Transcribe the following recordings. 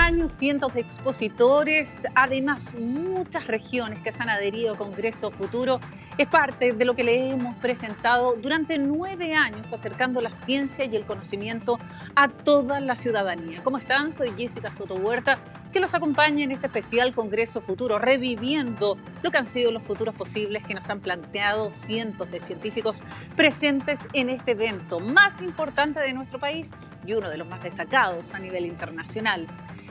año, cientos de expositores, además muchas regiones que se han adherido a Congreso Futuro, es parte de lo que le hemos presentado durante 9 años, acercando la ciencia y el conocimiento a toda la ciudadanía. ¿Cómo están? Soy Jessica Soto Huerta, que los acompaña en este especial Congreso Futuro, reviviendo lo que han sido los futuros posibles que nos han planteado cientos de científicos presentes en este evento más importante de nuestro país y uno de los más destacados a nivel internacional.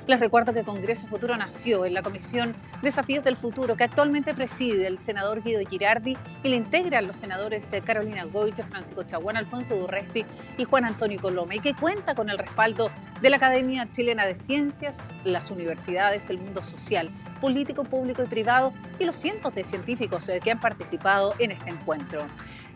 Les recuerdo que Congreso Futuro nació en la Comisión Desafíos del Futuro, que actualmente preside el senador Guido Girardi y le integran los senadores Carolina Goich, Francisco Chaguán, Alfonso Durresti y Juan Antonio Coloma, y que cuenta con el respaldo de la Academia Chilena de Ciencias, las universidades, el mundo social, político, público y privado y los cientos de científicos que han participado en este encuentro.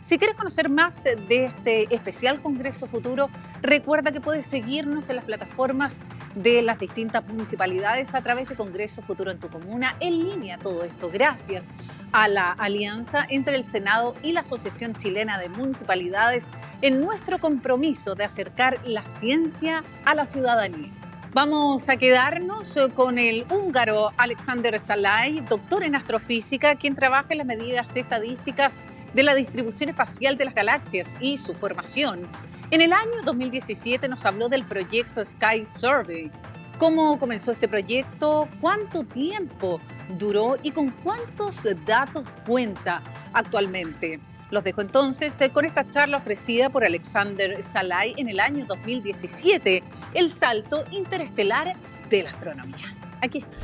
Si quieres conocer más de este especial Congreso Futuro, recuerda que puedes seguirnos en las plataformas de las distintas municipalidades a través de Congreso Futuro en tu comuna, en línea todo esto, gracias a la alianza entre el Senado y la Asociación Chilena de Municipalidades en nuestro compromiso de acercar la ciencia a la ciudadanía. Vamos a quedarnos con el húngaro Alexander Szalay, doctor en astrofísica, quien trabaja en las medidas estadísticas de la distribución espacial de las galaxias y su formación. En el año 2017 nos habló del proyecto Sky Survey. ¿Cómo comenzó este proyecto? ¿Cuánto tiempo duró? ¿Y con cuántos datos cuenta actualmente? Los dejo entonces con esta charla ofrecida por Alexander Szalay en el año 2017, el salto interestelar de la astronomía. Aquí está.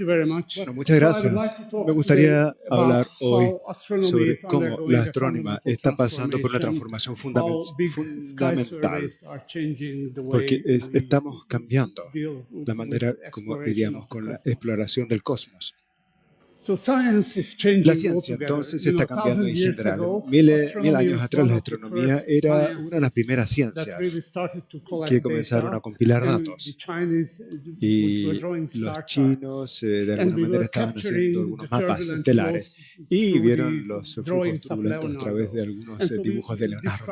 Bueno, muchas gracias. Me gustaría hablar hoy sobre cómo la astronomía está pasando por una transformación fundamental, porque estamos cambiando la manera como lidiamos con la exploración del cosmos. La ciencia entonces está cambiando en general. Mil años atrás la astronomía era una de las primeras ciencias que comenzaron a compilar datos. Y los chinos de alguna manera estaban haciendo algunos mapas estelares y vieron los flujos turbulentos a través de algunos dibujos de Leonardo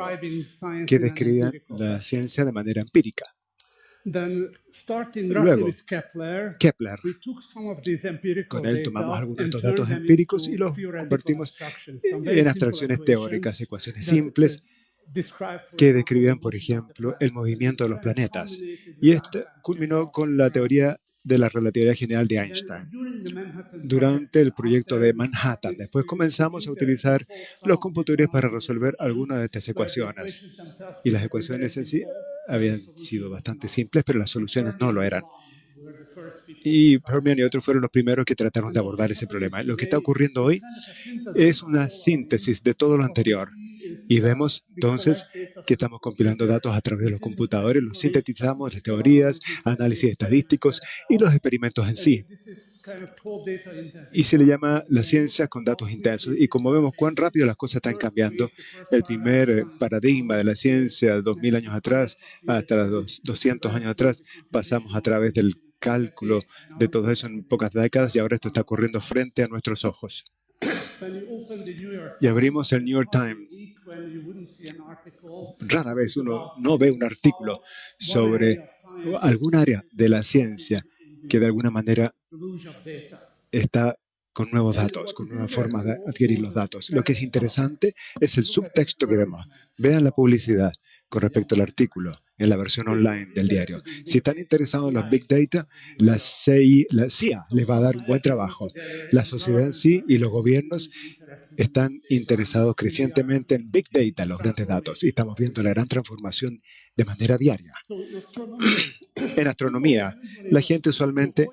que describían la ciencia de manera empírica. Luego, Kepler, con él tomamos algunos de estos datos empíricos y los convertimos en abstracciones teóricas, ecuaciones simples que describían, por ejemplo, el movimiento de los planetas. Y esto culminó con la teoría de la relatividad general de Einstein durante el proyecto de Manhattan. Después comenzamos a utilizar los computadores para resolver algunas de estas ecuaciones. Y las ecuaciones en sí habían sido bastante simples, pero las soluciones no lo eran. Y Fermi y otros fueron los primeros que trataron de abordar ese problema. Lo que está ocurriendo hoy es una síntesis de todo lo anterior. Y vemos entonces que estamos compilando datos a través de los computadores, los sintetizamos, las teorías, análisis estadísticos y los experimentos en sí. Y se le llama la ciencia con datos intensos. Y como vemos cuán rápido las cosas están cambiando, el primer paradigma de la ciencia, 2000 años atrás, hasta los 200 años atrás, pasamos a través del cálculo de todo eso en pocas décadas y ahora esto está ocurriendo frente a nuestros ojos. Y abrimos el New York Times. Rara vez uno no ve un artículo sobre algún área de la ciencia que de alguna manera está con nuevos datos, con nuevas formas de adquirir los datos. Lo que es interesante es el subtexto que vemos. Vean la publicidad con respecto al artículo en la versión online del diario. Si están interesados en los Big Data, la CIA les va a dar un buen trabajo. La sociedad en sí y los gobiernos están interesados crecientemente en Big Data, los grandes datos, y estamos viendo la gran transformación de manera diaria. En astronomía, la gente usualmente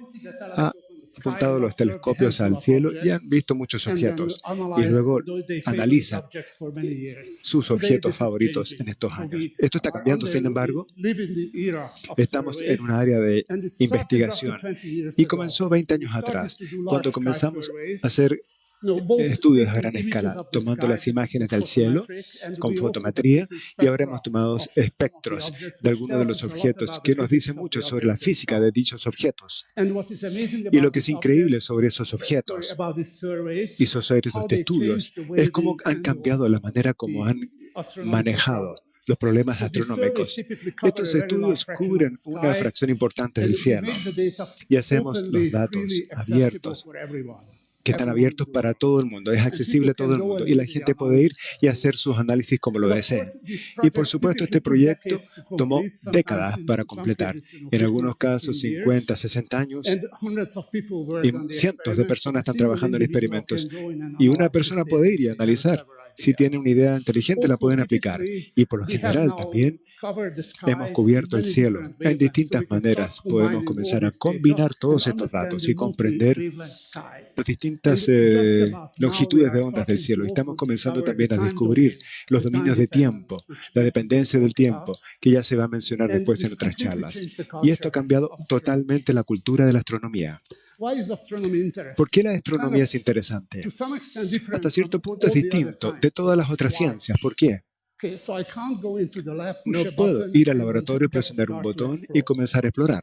ha apuntado los telescopios al cielo y han visto muchos objetos y luego analizan sus objetos favoritos en estos años. Esto está cambiando, sin embargo. Estamos en un área de investigación y comenzó 20 años atrás, cuando comenzamos a hacer estudios a gran escala, tomando las imágenes del cielo con fotometría y ahora hemos tomado espectros de algunos de los objetos que nos dicen mucho sobre la física de dichos objetos. Y lo que es increíble sobre esos objetos y sobre estos estudios es cómo han cambiado la manera como han manejado los problemas astronómicos. Estos estudios cubren una fracción importante del cielo y hacemos los datos abiertos, que están abiertos para todo el mundo, es accesible a todo el mundo y la gente puede ir y hacer sus análisis como lo deseen. Y por supuesto, este proyecto tomó décadas para completar, en algunos casos 50, 60 años, y cientos de personas están trabajando en experimentos. Y una persona puede ir y analizar. Si tiene una idea inteligente, la pueden aplicar. Y por lo general también hemos cubierto el cielo en distintas maneras. Podemos comenzar a combinar todos estos datos y comprender las distintas longitudes de ondas del cielo. Estamos comenzando también a descubrir los dominios de tiempo, la dependencia del tiempo, que ya se va a mencionar después en otras charlas. Y esto ha cambiado totalmente la cultura de la astronomía. ¿Por qué la astronomía es interesante? Hasta cierto punto es distinto de todas las otras ciencias. ¿Por qué? No puedo ir al laboratorio, presionar un botón y comenzar a explorar.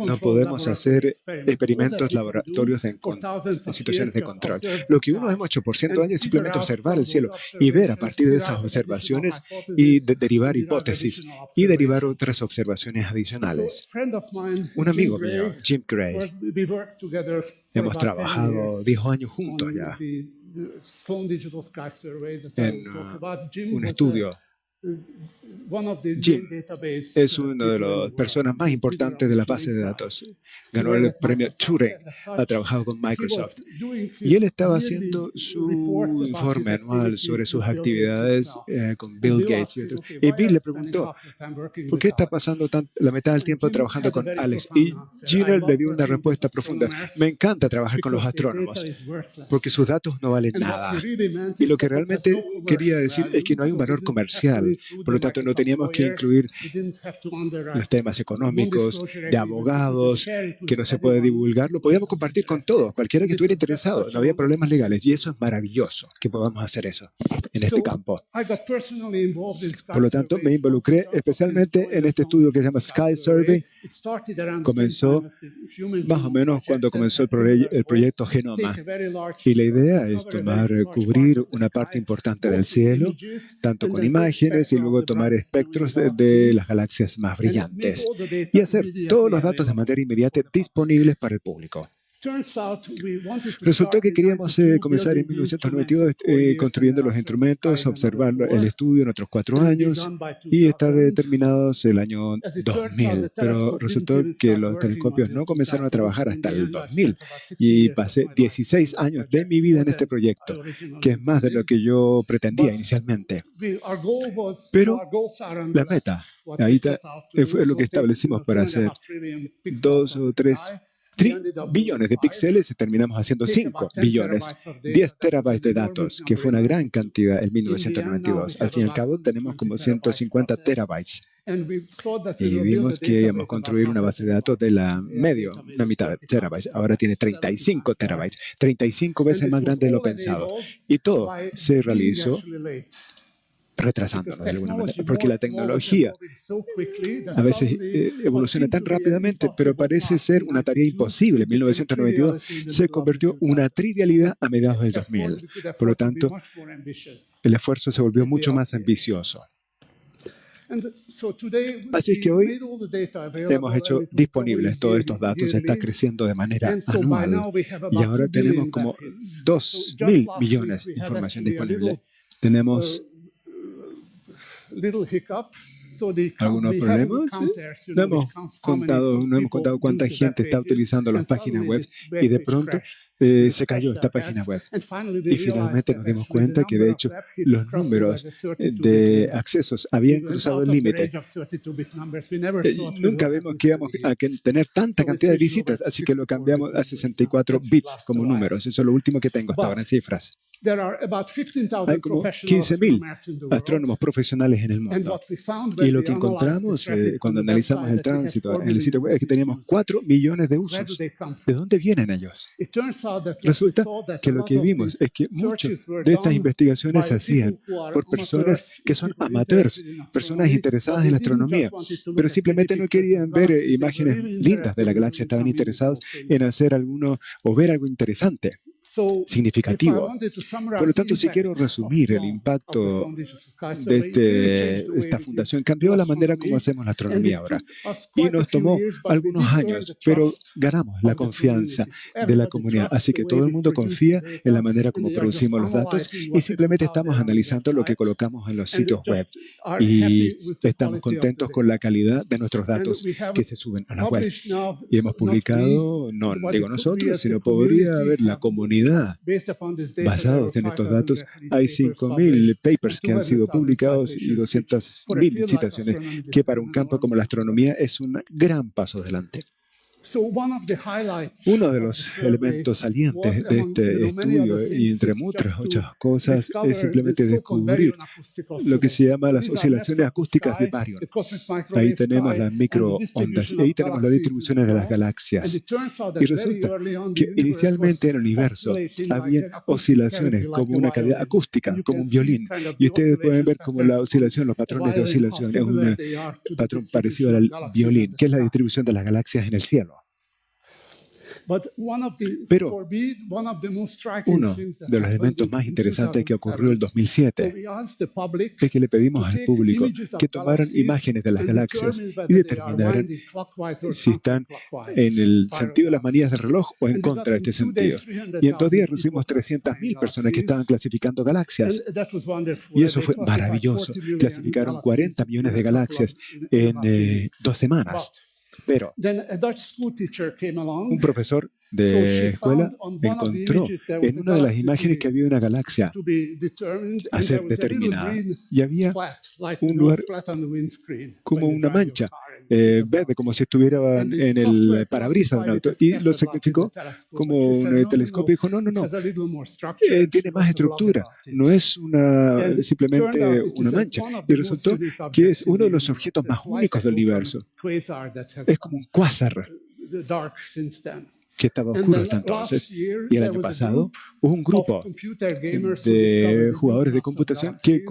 No podemos hacer experimentos laboratorios en situaciones de control. Lo que uno hemos hecho por cientos de años es simplemente observar el cielo y ver a partir de esas observaciones y derivar hipótesis y derivar otras observaciones adicionales. Un amigo mío, Jim Gray, hemos trabajado 10 años juntos ya en un estudio. Jim es una de las personas más importantes de la base de datos. Ganó el premio Turing, ha trabajado con Microsoft. Y él estaba haciendo su informe anual sobre sus actividades con Bill Gates y otros. Y Bill le preguntó, ¿por qué está pasando la mitad del tiempo trabajando con Alex? Y Giner le dio una respuesta profunda. Me encanta trabajar con los astrónomos, porque sus datos no valen nada. Y lo que realmente quería decir es que no hay un valor comercial. Por lo tanto, no teníamos que incluir los temas económicos, de abogados, que no se puede divulgar. Lo podíamos compartir con todos, cualquiera que estuviera interesado. No había problemas legales. Y eso es maravilloso, que podamos hacer eso en este campo. Por lo tanto, me involucré especialmente en este estudio que se llama Sky Survey. Comenzó más o menos cuando comenzó el proyecto Genoma. Y la idea es cubrir una parte importante del cielo, tanto con imágenes y luego tomar espectros de las galaxias más brillantes y hacer todos los datos de manera inmediata disponibles para el público. Resultó que queríamos comenzar en 1992 construyendo los instrumentos, observar el estudio en otros 4 años y estar terminados el año 2000. Pero resultó que los telescopios no comenzaron a trabajar hasta el 2000 y pasé 16 años de mi vida en este proyecto, que es más de lo que yo pretendía inicialmente. Pero la meta, ahí fue lo que establecimos para hacer 2 o 3 billones de píxeles y terminamos haciendo 5 billones, 10 terabytes de datos, que fue una gran cantidad en 1992. Al fin y al cabo, tenemos como 150 terabytes. Y vimos que íbamos a construir una base de datos de la mitad de terabytes. Ahora tiene 35 terabytes, 35 veces más grande de lo pensado. Y todo se realizó retrasándonos de alguna manera, porque la tecnología a veces evoluciona tan rápidamente, pero parece ser una tarea imposible. En 1992 se convirtió en una trivialidad a mediados del 2000. Por lo tanto, el esfuerzo se volvió mucho más ambicioso. Así es que hoy hemos hecho disponibles todos estos datos, está creciendo de manera anual y ahora tenemos como 2.000 millones de información disponible. Tenemos algunos problemas. No hemos contado cuánta gente está utilizando las páginas web y de pronto se cayó esta página web. Y finalmente nos dimos cuenta que de hecho los números de accesos habían cruzado el límite. Nunca vimos que íbamos a tener tanta cantidad de visitas, así que lo cambiamos a 64 bits como números. Eso es lo último que tengo hasta ahora en cifras. Hay como 15.000 astrónomos profesionales en el mundo. Y lo que encontramos cuando analizamos el tránsito en el sitio web es que teníamos 4 millones de usos. ¿De dónde vienen ellos? Resulta que lo que vimos es que muchas de estas investigaciones se hacían por personas que son amateurs, personas interesadas en la astronomía, pero simplemente no querían ver imágenes lindas de la galaxia, estaban interesados en hacer alguno o ver algo interesante. significativo. Por lo tanto, si quiero resumir el impacto de esta fundación, cambió la manera como hacemos la astronomía ahora. Y nos tomó algunos años, pero ganamos la confianza de la comunidad. Así que todo el mundo confía en la manera como producimos los datos y simplemente estamos analizando lo que colocamos en los sitios web. Y estamos contentos con la calidad de nuestros datos que se suben a la web. Y hemos publicado, no digo nosotros, sino podría haber la comunidad basados en estos datos. Hay 5.000 papers que han sido publicados y 200.000 citaciones, que para un campo como la astronomía es un gran paso adelante. Uno de los elementos salientes de este estudio, y entre muchas otras cosas, es simplemente descubrir lo que se llama las oscilaciones acústicas de Baryon. Ahí tenemos las microondas, y ahí tenemos las distribuciones de las galaxias. Y resulta que inicialmente en el universo había oscilaciones como una calidad acústica, como un violín. Y ustedes pueden ver como la oscilación, los patrones de oscilación, es un patrón parecido al violín, que es la distribución de las galaxias en el cielo. Pero uno de los elementos más interesantes que ocurrió en el 2007 es que le pedimos al público que tomaran imágenes de las galaxias y determinaran si están en el sentido de las manillas del reloj o en contra de este sentido. Y en 2 días recibimos 300.000 personas que estaban clasificando galaxias. Y eso fue maravilloso. Clasificaron 40 millones de galaxias en 2 semanas. Pero un profesor de escuela encontró en una de las imágenes que había una galaxia a ser determinada. Y había un lugar como una mancha verde, como si estuviera en el parabrisas de un auto. Y lo significó como un telescopio y dijo, no, tiene más estructura. No es simplemente una mancha. Y resultó que es uno de los objetos más únicos del universo. Es como un cuásar que estaba oscuro hasta entonces. Y el año pasado hubo un grupo de jugadores de computación que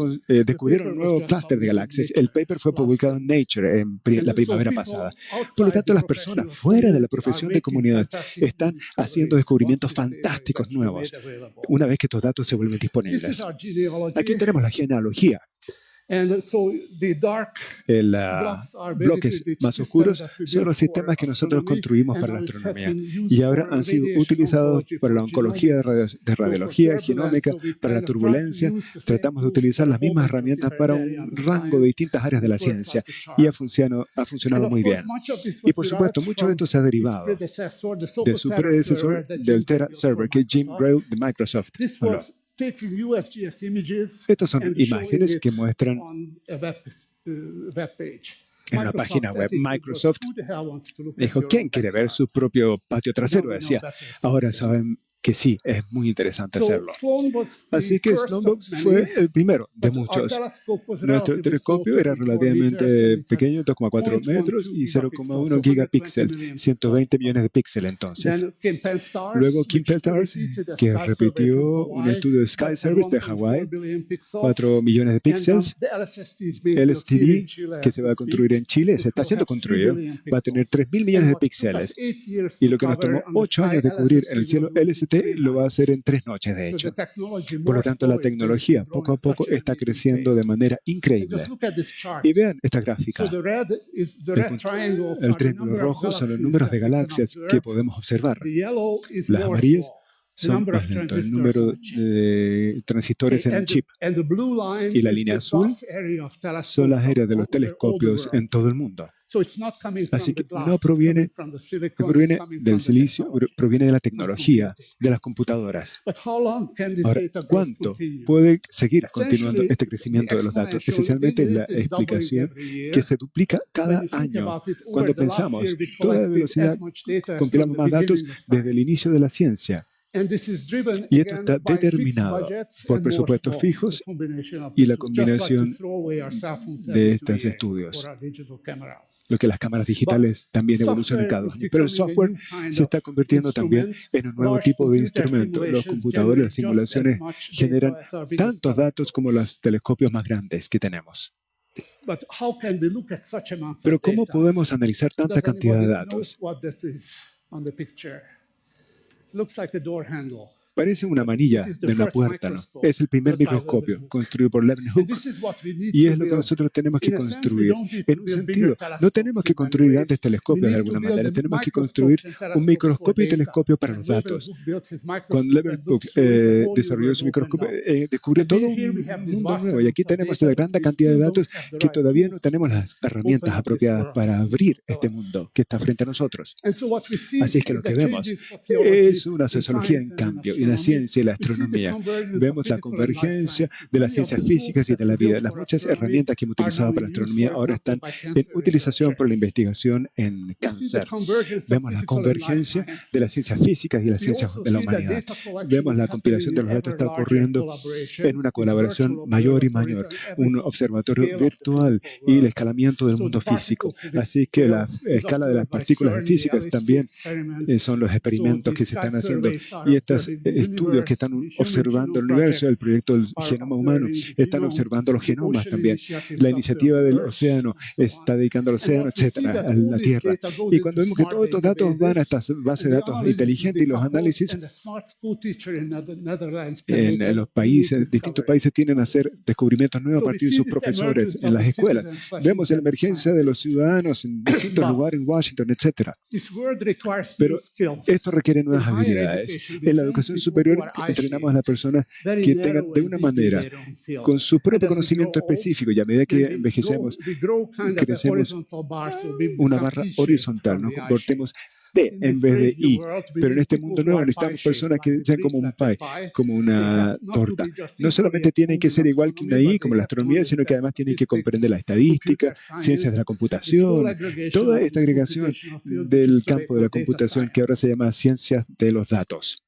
descubrieron un nuevo clúster de galaxias. El paper fue publicado en Nature la primavera pasada. Por lo tanto, las personas fuera de la profesión de comunidad están haciendo descubrimientos fantásticos nuevos una vez que estos datos se vuelven disponibles. Aquí tenemos la genealogía. Los bloques más oscuros son los sistemas que nosotros construimos para la astronomía y ahora han sido utilizados para la oncología de radiología, genómica, para la turbulencia. Tratamos de utilizar las mismas herramientas para un rango de distintas áreas de la ciencia y ha funcionado muy bien. Y por supuesto, mucho de esto se ha derivado de su predecesor, del Tera Server, que Jim Grail de Microsoft habló. Estas son imágenes que muestran en una página web. Microsoft dijo, ¿quién quiere ver su propio patio trasero? Decía, ahora saben que sí, es muy interesante hacerlo. Así que Sloan fue el primero de muchos. Nuestro telescopio era relativamente pequeño, 2,4 metros y 0,1 gigapíxel, 120 millones de píxeles entonces. Luego Kim Peltars, que repitió un estudio de Sky Service de Hawái, 4 millones de píxeles. LSTD, que se va a construir en Chile, se está siendo construido, va a tener 3.000 millones de píxeles. Y lo que nos tomó 8 años de cubrir en el cielo, LST lo va a hacer en 3 noches, de hecho. Por lo tanto, la tecnología poco a poco está creciendo de manera increíble. Y vean esta gráfica. El triángulo rojo son los números de galaxias que podemos observar. Las amarillas son el número de transistores en el chip. Y la línea azul son las áreas de los telescopios en todo el mundo. Así que no proviene del silicio, proviene de la tecnología, de las computadoras. Ahora, ¿cuánto puede seguir continuando este crecimiento de los datos? Esencialmente la explicación que se duplica cada año. Cuando pensamos, toda velocidad compilamos más datos desde el inicio de la ciencia. Y esto está determinado por presupuestos fijos y la combinación de estos estudios. Lo que las cámaras digitales también evolucionan cada año. Pero el software se está convirtiendo también en un nuevo tipo de instrumento. Los computadores, las simulaciones generan tantos datos como los telescopios más grandes que tenemos. Pero ¿cómo podemos analizar tanta cantidad de datos? Parece una manilla de una puerta, ¿no? Es el primer microscopio construido por Leeuwenhoek y es lo que nosotros tenemos que construir. En un sentido, no tenemos que construir grandes telescopios de alguna manera, tenemos que construir un microscopio y telescopio para los datos. Cuando Leeuwenhoek desarrolló su microscopio, descubrió todo un mundo nuevo. Y aquí tenemos una gran cantidad de datos que todavía no tenemos las herramientas apropiadas para abrir este mundo que está frente a nosotros. Así es que lo que vemos es una sociología en cambio, y la ciencia y la astronomía. Vemos la convergencia de las ciencias físicas y de la vida. Las muchas herramientas que hemos utilizado para la astronomía ahora están en utilización para la investigación en cáncer. Vemos la convergencia de las ciencias físicas y las ciencias de la humanidad. Vemos la compilación de los datos está ocurriendo en una colaboración mayor y mayor, un observatorio virtual y el escalamiento del mundo físico. Así que la escala de las partículas físicas también son los experimentos que se están haciendo, y estos estudios que están observando el universo, el proyecto del genoma humano, están observando los genomas también. La iniciativa del océano está dedicando al océano, etcétera, a la Tierra. Y cuando vemos que todos estos datos van a estas bases de datos inteligentes y los análisis en los países, distintos países tienen a hacer descubrimientos nuevos a partir de sus profesores en las escuelas. Vemos la emergencia de los ciudadanos en distintos lugares, en Washington, etcétera. Pero esto requiere nuevas habilidades. En la educación superior entrenamos a las personas que tengan de una manera, con su propio conocimiento específico, y a medida que envejecemos, crecemos una barra horizontal, nos convertimos T en vez de I. Pero en este mundo nuevo necesitamos personas que sean como un pie, como una torta. No solamente tienen que ser igual que una I, como la astronomía, sino que además tienen que comprender la estadística, ciencias de la computación, toda esta agregación del campo de la computación que ahora se llama ciencias de los datos,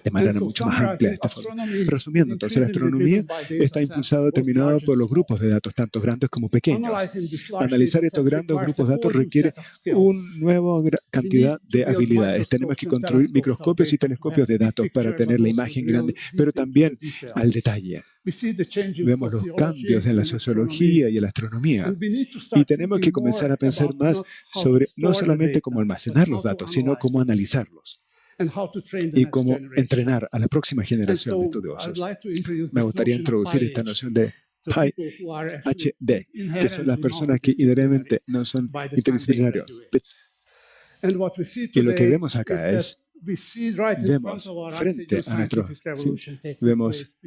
de manera mucho más amplia de esta forma. Resumiendo, entonces la astronomía está impulsada, determinada por los grupos de datos, tanto grandes como pequeños. Analizar estos grandes grupos de datos requiere una nueva cantidad de habilidades. Tenemos que construir microscopios y telescopios de datos para tener la imagen grande, pero también al detalle. Vemos los cambios en la sociología y en la astronomía. Y tenemos que comenzar a pensar más sobre no solamente cómo almacenar los datos, sino cómo analizarlos y cómo entrenar a la próxima generación de estudiosos. Me gustaría introducir esta noción de PhD, que son las personas que inherentemente no son interdisciplinarios. Y lo que vemos acá es, vemos frente a vemos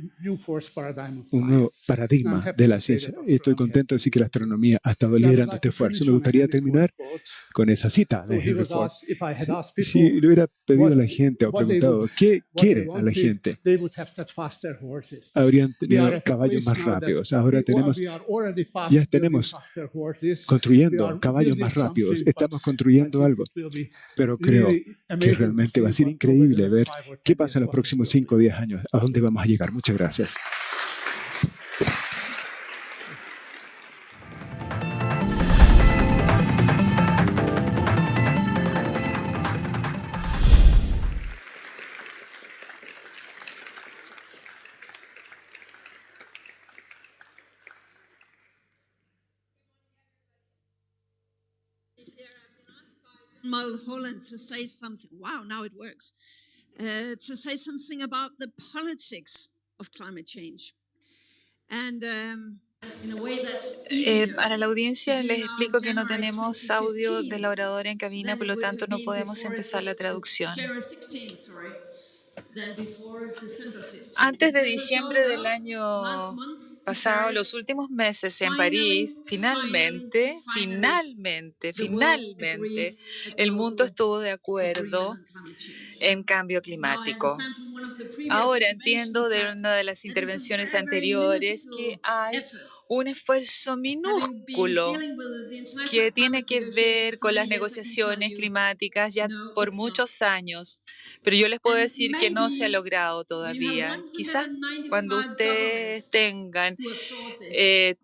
un nuevo paradigma de la ciencia. Y estoy contento de decir que la astronomía ha estado liderando este esfuerzo. Me gustaría terminar con esa cita de Henry Ford. Si le hubiera pedido a la gente o preguntado qué quiere a la gente, habrían tenido caballos más rápidos. Ahora ya tenemos construyendo caballos más rápidos. Estamos construyendo algo. Pero creo que realmente va a ser increíble ver qué pasa en los próximos 5 o 10 años, a dónde vamos a llegar. Muchas gracias. Mulholland to say something. Wow, now it works. To say something about the politics of climate change. And in a way that's para la audiencia les explico que no tenemos audio de la oradora en cabina, por lo tanto no podemos empezar la traducción. Antes de diciembre del año pasado, los últimos meses en París, finalmente, el mundo estuvo de acuerdo en cambio climático. Ahora entiendo de una de las intervenciones anteriores que hay un esfuerzo minúsculo que tiene que ver con las negociaciones climáticas ya por muchos años, pero yo les puedo decir que no se ha logrado todavía. Quizás cuando ustedes tengan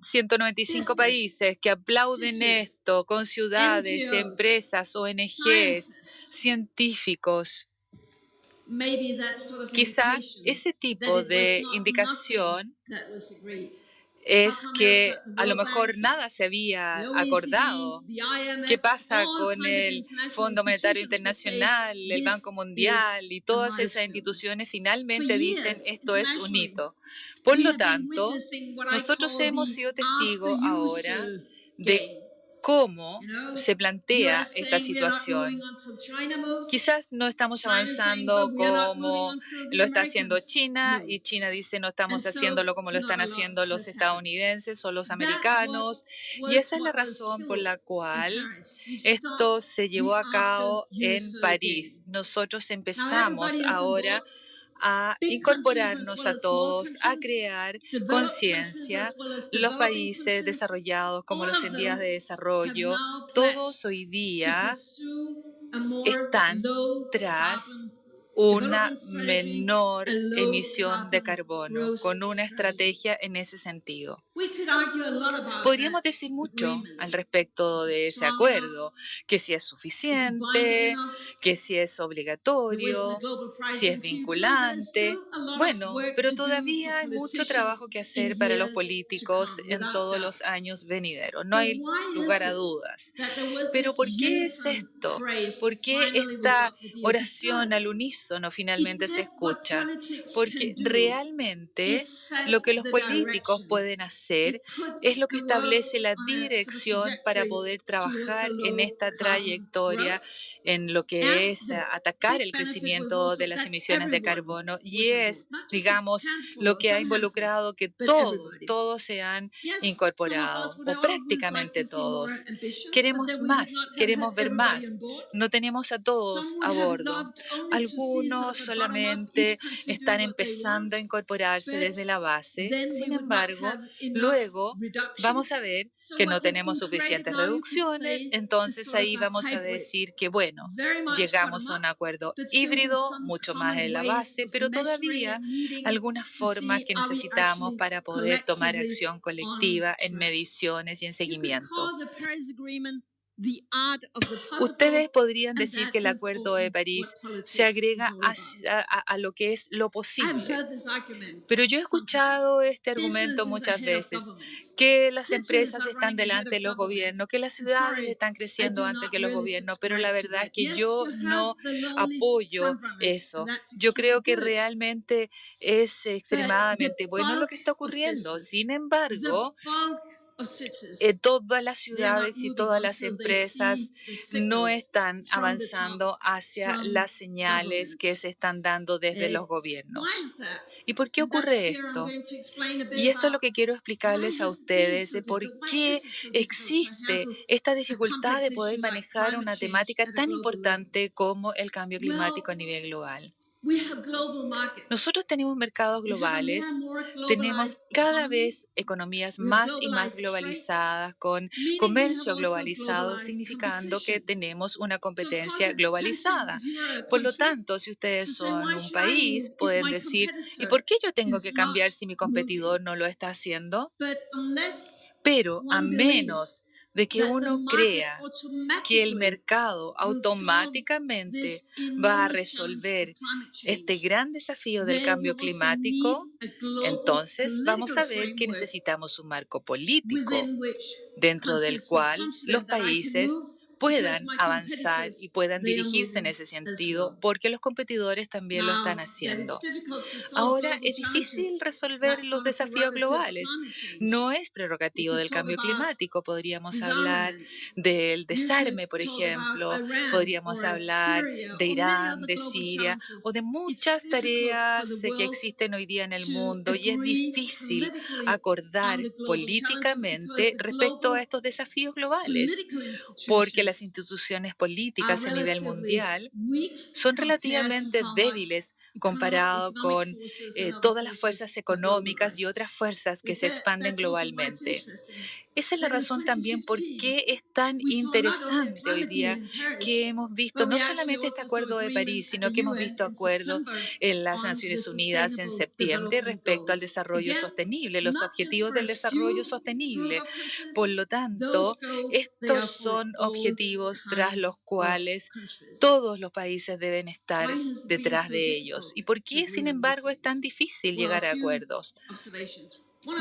195 países que aplauden esto, con ciudades, empresas, ONGs, científicos, quizá ese tipo de indicación es que a lo mejor nada se había acordado. ¿Qué pasa con el Fondo Monetario Internacional, el Banco Mundial y todas esas instituciones? Finalmente dicen esto es un hito. Por lo tanto, nosotros hemos sido testigos ahora de cómo se plantea esta situación. Quizás no estamos avanzando como lo está haciendo China y China dice no estamos haciéndolo como lo están haciendo los estadounidenses o los americanos. Y esa es la razón por la cual esto se llevó a cabo en París. Nosotros empezamos ahora a incorporarnos a todos, a crear conciencia. Los países desarrollados como los en vías de desarrollo, todos hoy día están tras una menor emisión de carbono, con una estrategia en ese sentido. Podríamos decir mucho al respecto de ese acuerdo, que si es suficiente, que si es obligatorio, si es vinculante. Bueno, pero todavía hay mucho trabajo que hacer para los políticos en todos los años venideros. No hay lugar a dudas. Pero ¿por qué es esto? ¿Por qué esta oración al unísono finalmente se escucha? Porque realmente lo que los políticos pueden hacer es lo que establece la dirección para poder trabajar en esta trayectoria, en lo que es atacar el crecimiento de las emisiones de carbono, y es, digamos, lo que ha involucrado que todos se han incorporado, o prácticamente todos. Queremos más, queremos ver más. No tenemos a todos a bordo. Algunos solamente están empezando a incorporarse desde la base. Sin embargo, luego vamos a ver que no tenemos suficientes reducciones. Entonces ahí vamos a decir que, bueno, llegamos a un acuerdo híbrido, mucho más en la base, pero todavía algunas formas que necesitamos para poder tomar acción colectiva en mediciones y en seguimiento. Ustedes podrían decir que el Acuerdo de París se agrega a lo que es lo posible. Pero yo he escuchado este argumento muchas veces, que las empresas están delante de los gobiernos, que las ciudades están creciendo antes que los gobiernos, pero la verdad es que yo no apoyo eso. Yo creo que realmente es extremadamente bueno lo que está ocurriendo. Sin embargo, todas las ciudades y todas las empresas no están avanzando hacia las señales que se están dando desde los gobiernos. ¿Y por qué ocurre esto? Y esto es lo que quiero explicarles a ustedes, de por qué existe esta dificultad de poder manejar una temática tan importante como el cambio climático a nivel global. Nosotros tenemos mercados globales, tenemos cada vez economías más y más globalizadas, con comercio globalizado, significando que tenemos una competencia globalizada. Por lo tanto, si ustedes son un país, pueden decir, ¿y por qué yo tengo que cambiar si mi competidor no lo está haciendo? Pero a menos de que uno crea que el mercado automáticamente va a resolver este gran desafío del cambio climático, entonces vamos a ver que necesitamos un marco político dentro del cual los países puedan avanzar y puedan dirigirse en ese sentido, porque los competidores también lo están haciendo. Ahora, es difícil resolver los desafíos globales. No es prerrogativo del cambio climático. Podríamos hablar del desarme, por ejemplo. Podríamos hablar de Irán, de Siria o de muchas tareas que existen hoy día en el mundo, y es difícil acordar políticamente respecto a estos desafíos globales, porque las instituciones políticas a nivel mundial son relativamente débiles comparado con todas las fuerzas económicas y otras fuerzas que se expanden globalmente. Esa es la razón también por qué es tan interesante hoy día que hemos visto no solamente este Acuerdo de París, sino que hemos visto acuerdos en las Naciones Unidas en septiembre respecto al desarrollo sostenible, los objetivos del desarrollo sostenible. Por lo tanto, estos son objetivos tras los cuales todos los países deben estar detrás de ellos. ¿Y por qué, sin embargo, es tan difícil llegar a acuerdos?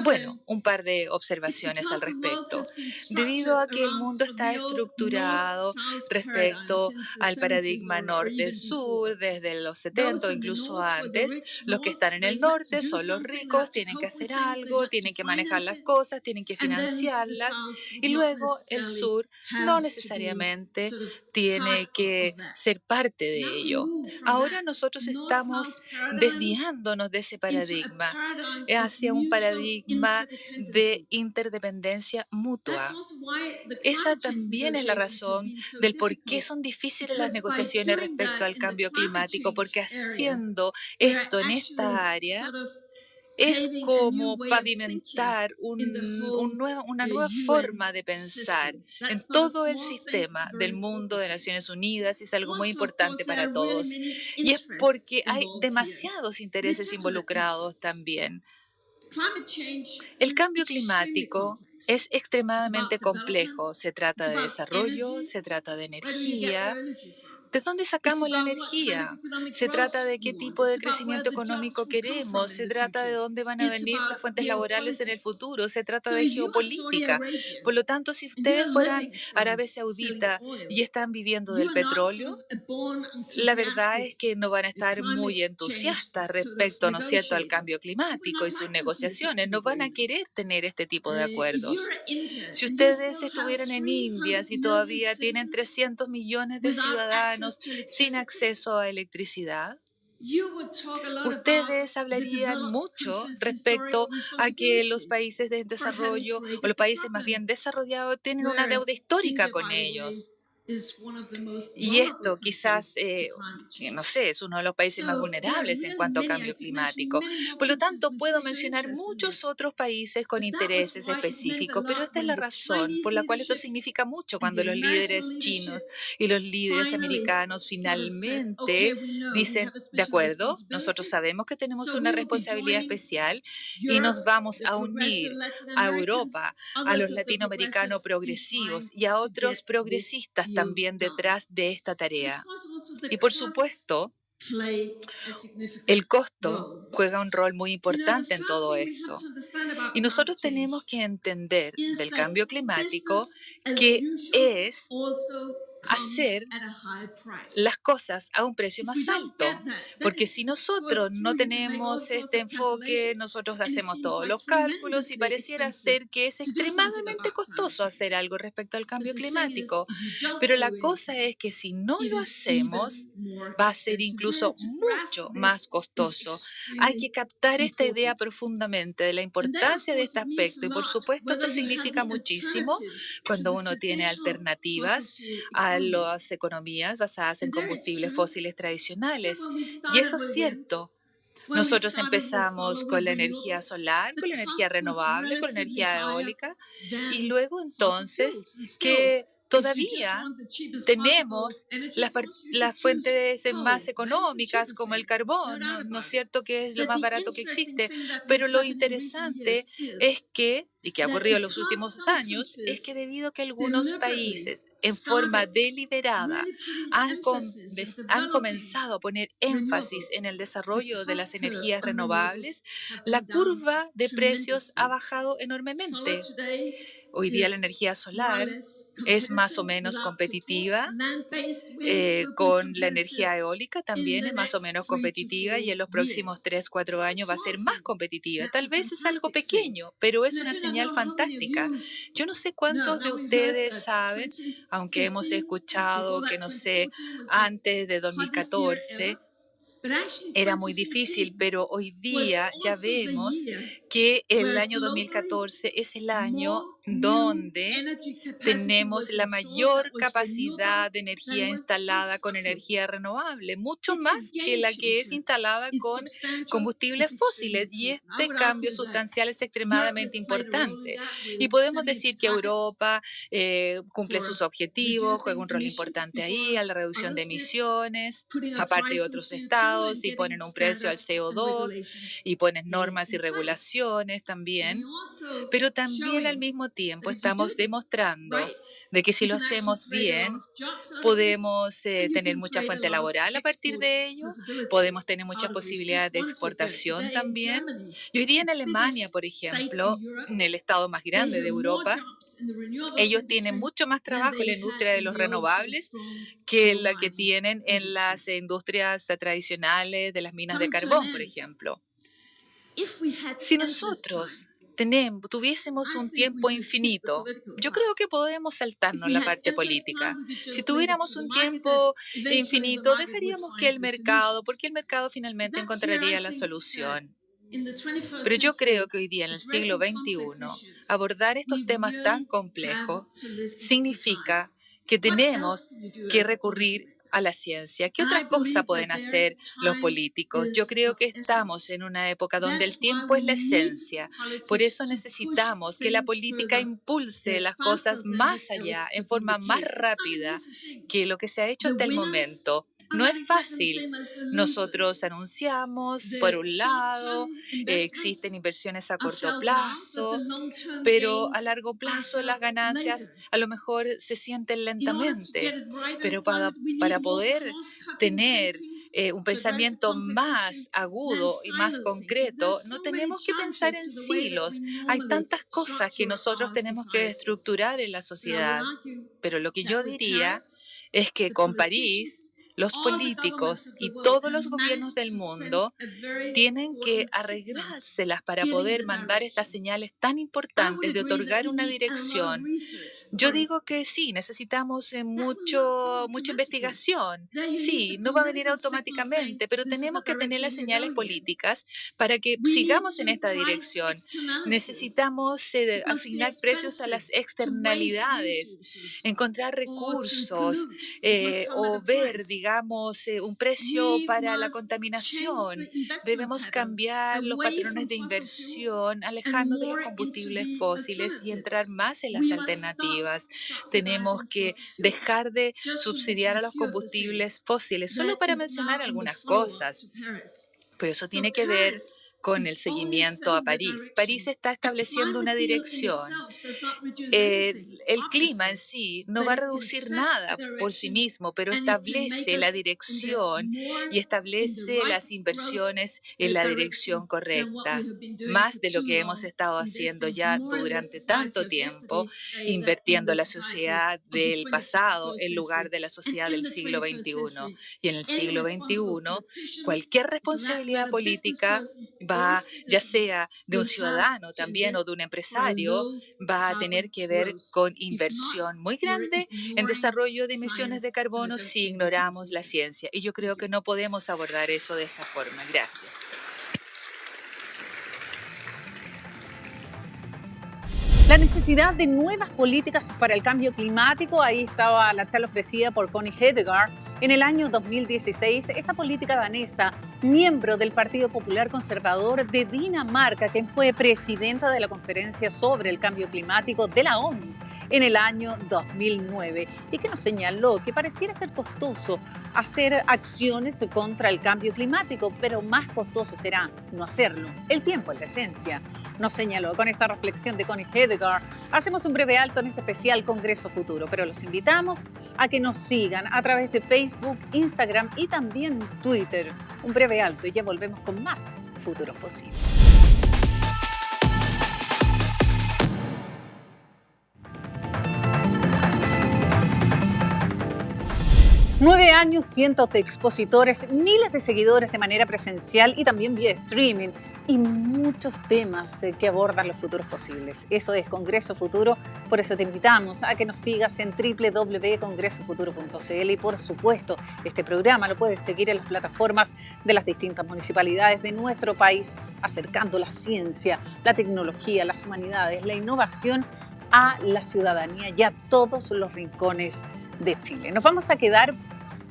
Bueno, un par de observaciones al respecto. Debido a que el mundo está estructurado respecto al paradigma norte-sur desde los 70 o incluso antes, los que están en el norte son los ricos, tienen que hacer algo, tienen que manejar las cosas, tienen que financiarlas, y luego el sur no necesariamente tiene que ser parte de ello. Ahora nosotros estamos desviándonos de ese paradigma hacia un paradigma de interdependencia mutua. Esa también es la razón del por qué son difíciles las negociaciones respecto al cambio climático, porque haciendo esto en esta área es como pavimentar una nueva forma de pensar en todo el sistema del mundo de Naciones Unidas, y es algo muy importante para todos. Y es porque hay demasiados intereses involucrados también. El cambio climático es extremadamente complejo. Se trata de desarrollo, se trata de energía. ¿De dónde sacamos la energía? Se trata de qué tipo de crecimiento económico queremos. Se trata de dónde van a venir las fuentes laborales en el futuro. Se trata de geopolítica. Por lo tanto, si ustedes fueran Arabia Saudita y están viviendo del petróleo, la verdad es que no van a estar muy entusiastas respecto, ¿no es cierto?, al cambio climático y sus negociaciones. No van a querer tener este tipo de acuerdos. Si ustedes estuvieran en India, si todavía tienen 300 millones de ciudadanos sin acceso a electricidad, ustedes hablarían mucho respecto a que los países de desarrollo o los países más bien desarrollados tienen una deuda histórica con ellos. Y esto quizás, no sé, es uno de los países más vulnerables en cuanto a cambio climático. Por lo tanto, puedo mencionar muchos otros países con intereses específicos, pero esta es la razón por la cual esto significa mucho cuando los líderes chinos y los líderes americanos finalmente dicen, de acuerdo, nosotros sabemos que tenemos una responsabilidad especial y nos vamos a unir a Europa, a los latinoamericanos progresivos y a otros progresistas también detrás de esta tarea. Y por supuesto, el costo juega un rol muy importante en todo esto. Y nosotros tenemos que entender del cambio climático que es hacer las cosas a un precio más alto. Porque si nosotros no tenemos este enfoque, nosotros hacemos todos los cálculos y pareciera ser que es extremadamente costoso hacer algo respecto al cambio climático. Pero la cosa es que si no lo hacemos, va a ser incluso mucho más costoso. Hay que captar esta idea profundamente de la importancia de este aspecto, y por supuesto esto significa muchísimo cuando uno tiene alternativas a las economías basadas en combustibles fósiles tradicionales. Y eso es cierto. Nosotros empezamos con la energía solar, con la energía renovable, con la energía eólica, y luego entonces que todavía tenemos las fuentes más económicas como el carbón, ¿no es cierto?, que es lo más barato que existe. Pero lo interesante es que, y que ha ocurrido en los últimos años, es que debido a que algunos países en forma deliberada han comenzado a poner énfasis en el desarrollo de las energías renovables, la curva de precios ha bajado enormemente. Hoy día la energía solar es más o menos competitiva, con la energía eólica también es más o menos competitiva, y en los próximos 3, 4 años va a ser más competitiva. Tal vez es algo pequeño, pero es una señal fantástica. Yo no sé cuántos de ustedes saben, aunque hemos escuchado que, no sé, antes de 2014 era muy difícil, pero hoy día ya vemos que el año 2014 es el año donde tenemos la mayor capacidad de energía instalada con energía renovable, mucho más que la que es instalada con combustibles fósiles. Y este cambio sustancial es extremadamente importante. Y podemos decir que Europa cumple sus objetivos, juega un rol importante ahí, a la reducción de emisiones, aparte de otros estados, y ponen un precio al CO2 y ponen normas y regulaciones innovaciones también, pero también al mismo tiempo estamos demostrando de que si lo hacemos bien, podemos tener mucha fuente laboral a partir de ello, podemos tener muchas posibilidades de exportación también. Y hoy día en Alemania, por ejemplo, en el estado más grande de Europa, ellos tienen mucho más trabajo en la industria de los renovables que la que tienen en las industrias tradicionales de las minas de carbón, por ejemplo. Si nosotros tuviésemos un tiempo infinito, yo creo que podemos saltarnos la parte política. Si tuviéramos un tiempo infinito, dejaríamos que el mercado, porque el mercado finalmente encontraría la solución. Pero yo creo que hoy día, en el siglo XXI, abordar estos temas tan complejos significa que tenemos que recurrir a la ciencia. ¿Qué otra cosa pueden hacer los políticos? Yo creo que estamos en una época donde el tiempo es la esencia. Por eso necesitamos que la política impulse las cosas más allá, en forma más rápida que lo que se ha hecho hasta el momento. No es fácil. Nosotros anunciamos, por un lado, existen inversiones a corto plazo, pero a largo plazo las ganancias a lo mejor se sienten lentamente. Pero para poder tener un pensamiento más agudo y más concreto, no tenemos que pensar en silos. Hay tantas cosas que nosotros tenemos que estructurar en la sociedad. Pero lo que yo diría es que con París, los políticos y todos los gobiernos del mundo tienen que arreglárselas para poder mandar estas señales tan importantes de otorgar una dirección. Yo digo que sí, necesitamos mucha investigación. Sí, no va a venir automáticamente, pero tenemos que tener las señales políticas para que sigamos en esta dirección. Necesitamos asignar precios a las externalidades, encontrar recursos o ver, digamos, un precio para la contaminación. Debemos cambiar los patrones de inversión, alejarnos de los combustibles fósiles y entrar más en las alternativas. Tenemos que dejar de subsidiar a los combustibles fósiles, solo para mencionar algunas cosas. Pero eso tiene que ver con el seguimiento a París. París está estableciendo una dirección. El clima en sí no va a reducir nada por sí mismo, pero establece la dirección y establece las inversiones en la dirección correcta, más de lo que hemos estado haciendo ya durante tanto tiempo, invirtiendo la sociedad del pasado en lugar de la sociedad del siglo XXI. Y en el siglo XXI, cualquier responsabilidad política va, ya sea de un ciudadano también o de un empresario, va a tener que ver con inversión muy grande en desarrollo de emisiones de carbono si ignoramos la ciencia. Y yo creo que no podemos abordar eso de esta forma. Gracias. La necesidad de nuevas políticas para el cambio climático, ahí estaba la charla ofrecida por Connie Hedegaard en el año 2016. Esta política danesa, miembro del Partido Popular Conservador de Dinamarca, quien fue presidenta de la Conferencia sobre el Cambio Climático de la ONU en el año 2009, y que nos señaló que pareciera ser costoso hacer acciones contra el cambio climático, pero más costoso será no hacerlo. El tiempo es la esencia, nos señaló. Con esta reflexión de Connie Hedegaard, hacemos un breve alto en este especial Congreso Futuro, pero los invitamos a que nos sigan a través de Facebook, Instagram y también Twitter. Un breve alto y ya volvemos con más Futuros Posibles. 9 años, cientos de expositores, miles de seguidores de manera presencial y también vía streaming y muchos temas que abordan los futuros posibles. Eso es Congreso Futuro, por eso te invitamos a que nos sigas en www.congresofuturo.cl y por supuesto este programa lo puedes seguir en las plataformas de las distintas municipalidades de nuestro país, acercando la ciencia, la tecnología, las humanidades, la innovación a la ciudadanía y a todos los rincones de Chile. Nos vamos a quedar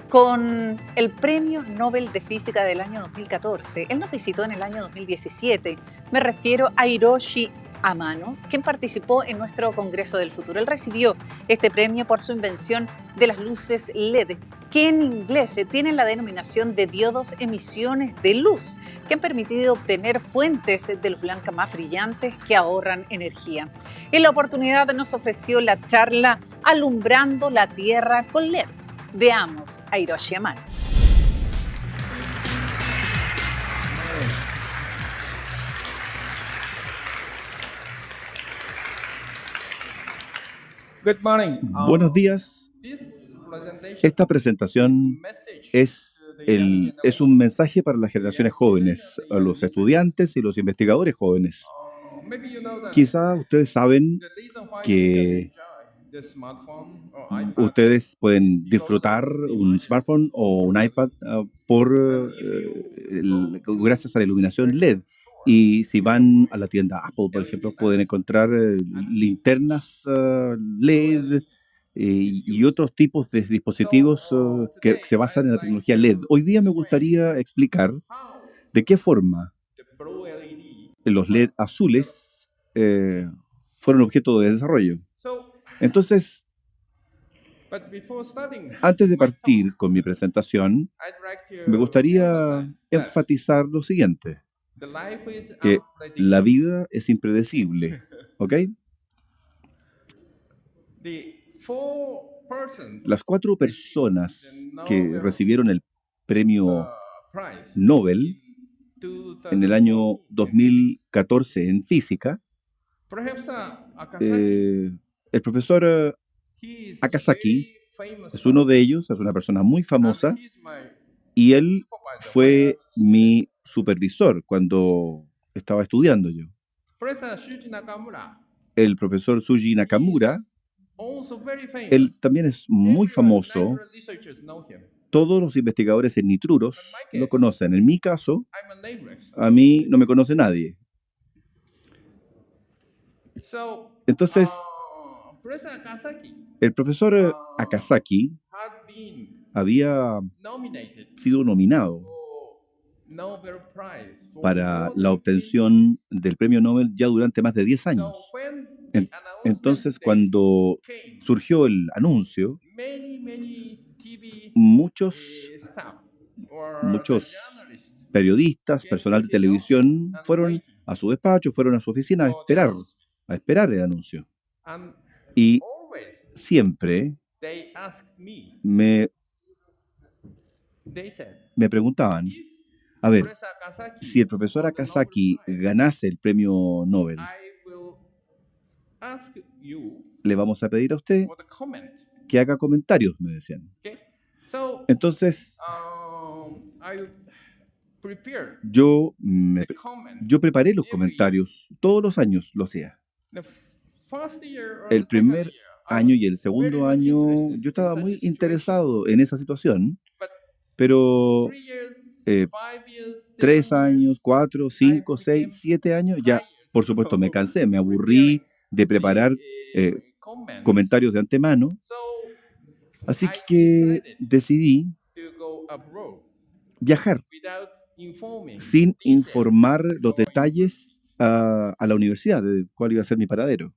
con el Premio Nobel de Física del año 2014. Él nos visitó en el año 2017. Me refiero a Hiroshi a mano, quien participó en nuestro Congreso del Futuro. Él recibió este premio por su invención de las luces LED, que en inglés tienen la denominación de diodos emisiones de luz, que han permitido obtener fuentes de luz blanca más brillantes que ahorran energía. En la oportunidad nos ofreció la charla Alumbrando la Tierra con LEDs. Veamos a Hiroshi Amano. Buenos días. Esta presentación es un mensaje para las generaciones jóvenes, a los estudiantes y los investigadores jóvenes. Quizá ustedes saben que ustedes pueden disfrutar un smartphone o un iPad gracias a la iluminación LED. Y si van a la tienda Apple, por ejemplo, pueden encontrar linternas LED y otros tipos de dispositivos que se basan en la tecnología LED. Hoy día me gustaría explicar de qué forma los LED azules fueron objeto de desarrollo. Entonces, antes de partir con mi presentación, me gustaría enfatizar lo siguiente, que la vida es impredecible, ¿ok? Las 4 personas que recibieron el premio Nobel en el año 2014 en física, el profesor Akazaki es uno de ellos, es una persona muy famosa, y él fue mi supervisor cuando estaba estudiando yo. El profesor Shuji Nakamura, él también es muy famoso. Todos los investigadores en nitruros lo conocen. En mi caso, a mí no me conoce nadie. Entonces, el profesor Akazaki había sido nominado para la obtención del premio Nobel ya durante más de 10 años. Entonces, cuando surgió el anuncio, muchos periodistas, personal de televisión, fueron a su despacho, fueron a su oficina a esperar el anuncio. Y siempre me preguntaban, a ver, si el profesor Akazaki ganase el premio Nobel, le vamos a pedir a usted que haga comentarios, me decían. Entonces, yo preparé los comentarios, todos los años lo hacía. El primer año y el segundo año yo estaba muy interesado en esa situación, pero 3 años, 4, 5, 6, 7 años, ya por supuesto me cansé, me aburrí de preparar comentarios de antemano, así que decidí viajar sin informar los detalles a la universidad de cuál iba a ser mi paradero.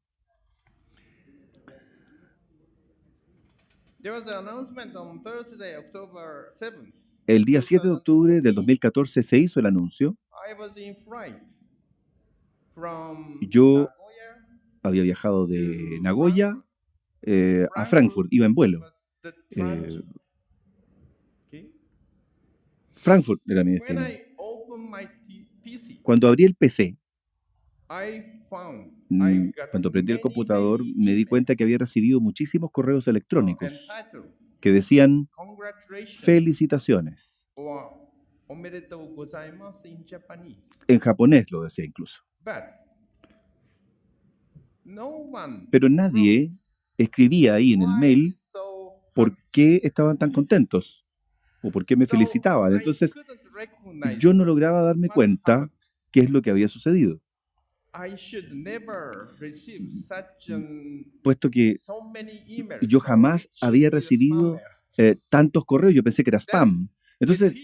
El día 7 de octubre del 2014 se hizo el anuncio. Yo había viajado de Nagoya a Frankfurt, iba en vuelo. Frankfurt era mi destino. Cuando abrí el PC, cuando prendí el computador, me di cuenta que había recibido muchísimos correos electrónicos que decían felicitaciones. En japonés lo decía incluso. Pero nadie escribía ahí en el mail por qué estaban tan contentos o por qué me felicitaban. Entonces, yo no lograba darme cuenta qué es lo que había sucedido. Puesto que yo jamás había recibido tantos correos, yo pensé que era spam. Entonces,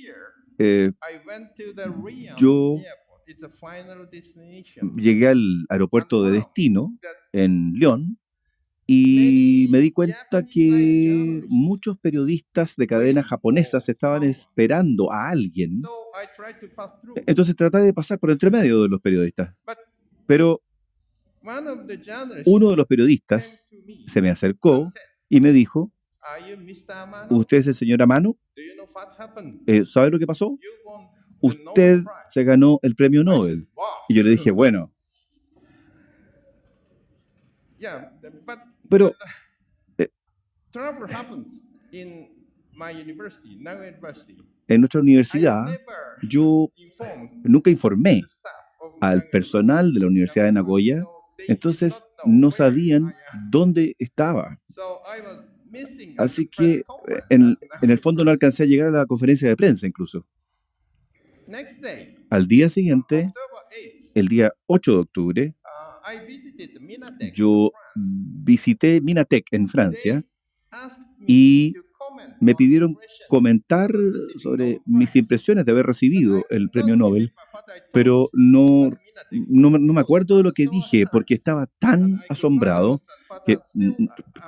yo llegué al aeropuerto de destino en Lyon y me di cuenta que muchos periodistas de cadenas japonesas estaban esperando a alguien. Entonces traté de pasar por entre medio de los periodistas. Pero uno de los periodistas se me acercó y me dijo, ¿usted es el señor Amano? ¿Sabe lo que pasó? Usted se ganó el premio Nobel. Y yo le dije, bueno, pero en nuestra universidad yo nunca informé al personal de la Universidad de Nagoya, entonces no sabían dónde estaba. Así que en el fondo no alcancé a llegar a la conferencia de prensa incluso. Al día siguiente, el día 8 de octubre, yo visité Minatec en Francia y me pidieron comentar sobre mis impresiones de haber recibido el premio Nobel, pero no me acuerdo de lo que dije porque estaba tan asombrado que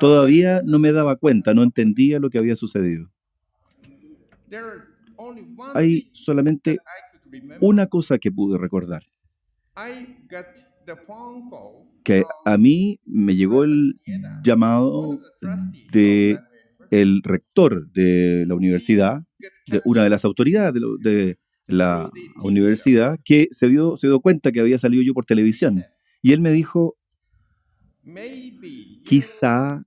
todavía no me daba cuenta, no entendía lo que había sucedido. Hay solamente una cosa que pude recordar, que a mí me llegó el llamado de el rector de la universidad, de una de las autoridades de la universidad, que se dio cuenta que había salido yo por televisión. Y él me dijo, quizá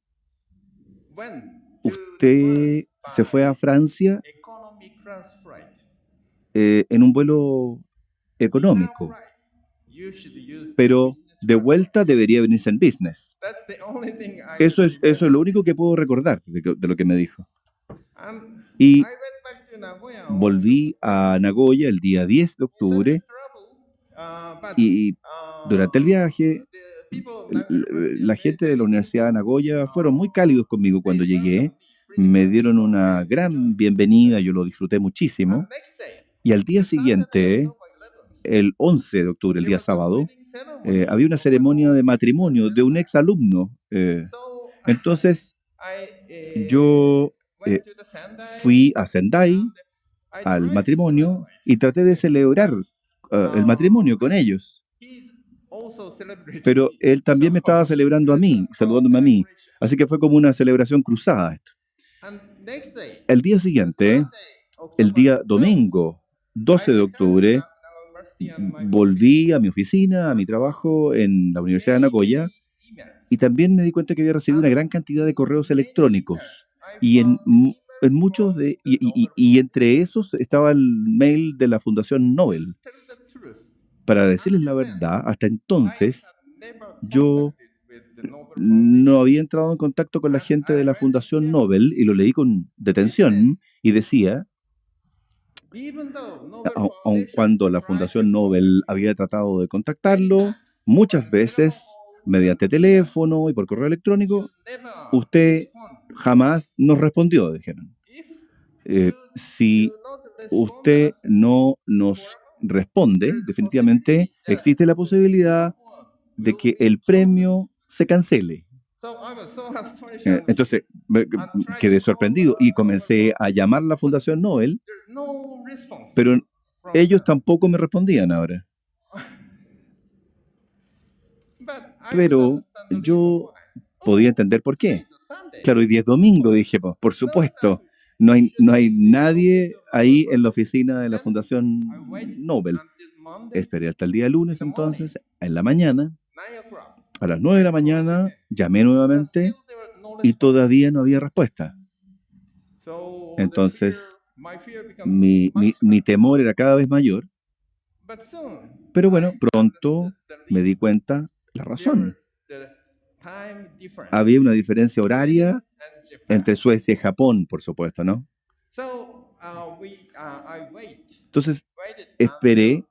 usted se fue a Francia en un vuelo económico, pero de vuelta debería venirse en business. Eso es lo único que puedo recordar de lo que me dijo. Y volví a Nagoya el día 10 de octubre y durante el viaje la gente de la Universidad de Nagoya fueron muy cálidos conmigo cuando llegué. Me dieron una gran bienvenida, yo lo disfruté muchísimo. Y al día siguiente, el 11 de octubre, el día sábado, había una ceremonia de matrimonio de un ex alumno. Entonces, yo fui a Sendai al matrimonio y traté de celebrar el matrimonio con ellos. Pero él también me estaba celebrando a mí, saludándome a mí. Así que fue como una celebración cruzada esto. El día siguiente, el día domingo, 12 de octubre, volví a mi oficina, a mi trabajo en la Universidad de Nagoya, y también me di cuenta que había recibido una gran cantidad de correos electrónicos. Y en muchos y entre esos estaba el mail de la Fundación Nobel. Para decirles la verdad, hasta entonces yo no había entrado en contacto con la gente de la Fundación Nobel y lo leí con detención y decía, aun cuando la Fundación Nobel había tratado de contactarlo muchas veces mediante teléfono y por correo electrónico, usted jamás nos respondió, dijeron. Si usted no nos responde, definitivamente existe la posibilidad de que el premio se cancele. Entonces quedé sorprendido y comencé a llamar a la Fundación Nobel, pero ellos tampoco me respondían ahora. Pero yo podía entender por qué. Claro, hoy día es domingo, dije, pues, por supuesto. No hay nadie ahí en la oficina de la Fundación Nobel. Esperé hasta el día lunes, entonces, en la mañana, a las 9 de la mañana, llamé nuevamente y todavía no había respuesta. Entonces, mi temor era cada vez mayor. Pero bueno, pronto me di cuenta la razón. Había una diferencia horaria entre Suecia y Japón, por supuesto, ¿no? Entonces, esperé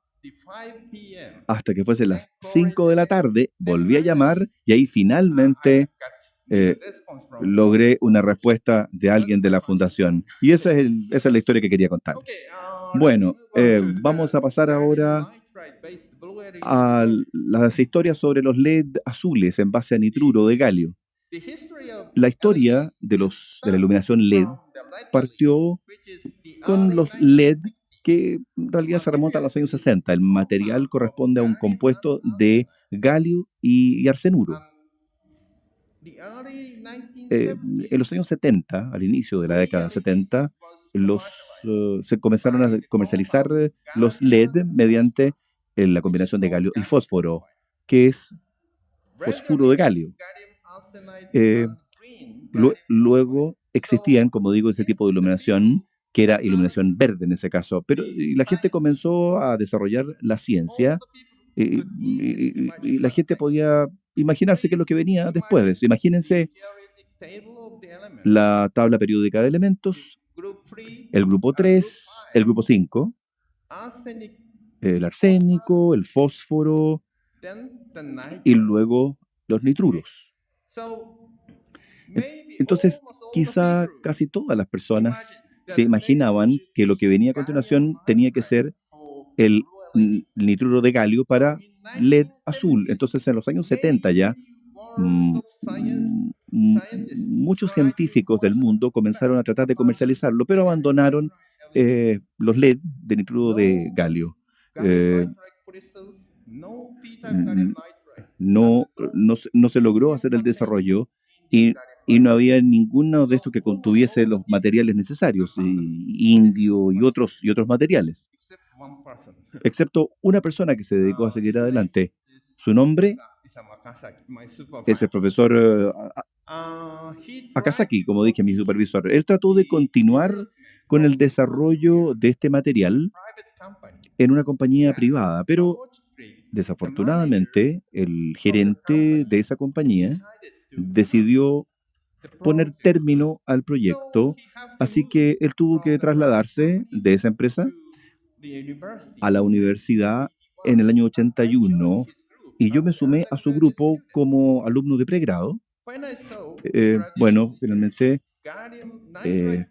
hasta que fuese las 5 de la tarde, volví a llamar y ahí finalmente logré una respuesta de alguien de la fundación. Y esa es la historia que quería contarles. Bueno, vamos a pasar ahora a las historias sobre los LED azules en base a nitruro de galio. La historia de la iluminación LED partió con los LED que en realidad se remonta a los años 60. El material corresponde a un compuesto de galio y arsenuro. En los años 70, al inicio de la década 70, se comenzaron a comercializar los LED mediante la combinación de galio y fósforo, que es fosfuro de galio. Luego existían, como digo, este tipo de iluminación, que era iluminación verde en ese caso, pero la gente comenzó a desarrollar la ciencia y la gente podía imaginarse qué es lo que venía después de eso. Imagínense la tabla periódica de elementos, el grupo 3, el grupo 5, el arsénico, el fósforo y luego los nitruros. Entonces, quizá casi todas las personas se imaginaban que lo que venía a continuación tenía que ser el nitruro de galio para LED azul. Entonces, en los años 70 ya, muchos científicos del mundo comenzaron a tratar de comercializarlo, pero abandonaron los LED de nitruro de galio. No se logró hacer el desarrollo y no había ninguno de estos que contuviese los materiales necesarios, indio y otros materiales, excepto una persona que se dedicó a seguir adelante. Su nombre es el profesor Akazaki, como dije, mi supervisor. Él trató de continuar con el desarrollo de este material en una compañía privada, pero desafortunadamente el gerente de esa compañía decidió poner término al proyecto, así que él tuvo que trasladarse de esa empresa a la universidad en el año 81 y yo me sumé a su grupo como alumno de pregrado. Finalmente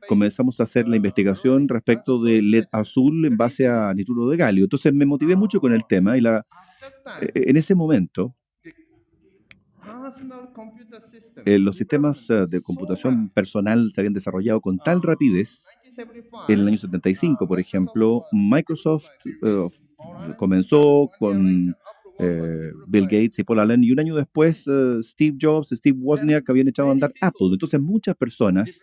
comenzamos a hacer la investigación respecto del LED azul en base a nitruro de galio. Entonces me motivé mucho con el tema y en ese momento los sistemas de computación personal se habían desarrollado con tal rapidez. En el año 75, por ejemplo, Microsoft comenzó con Bill Gates y Paul Allen, y un año después Steve Jobs, Steve Wozniak habían echado a andar Apple. Entonces muchas personas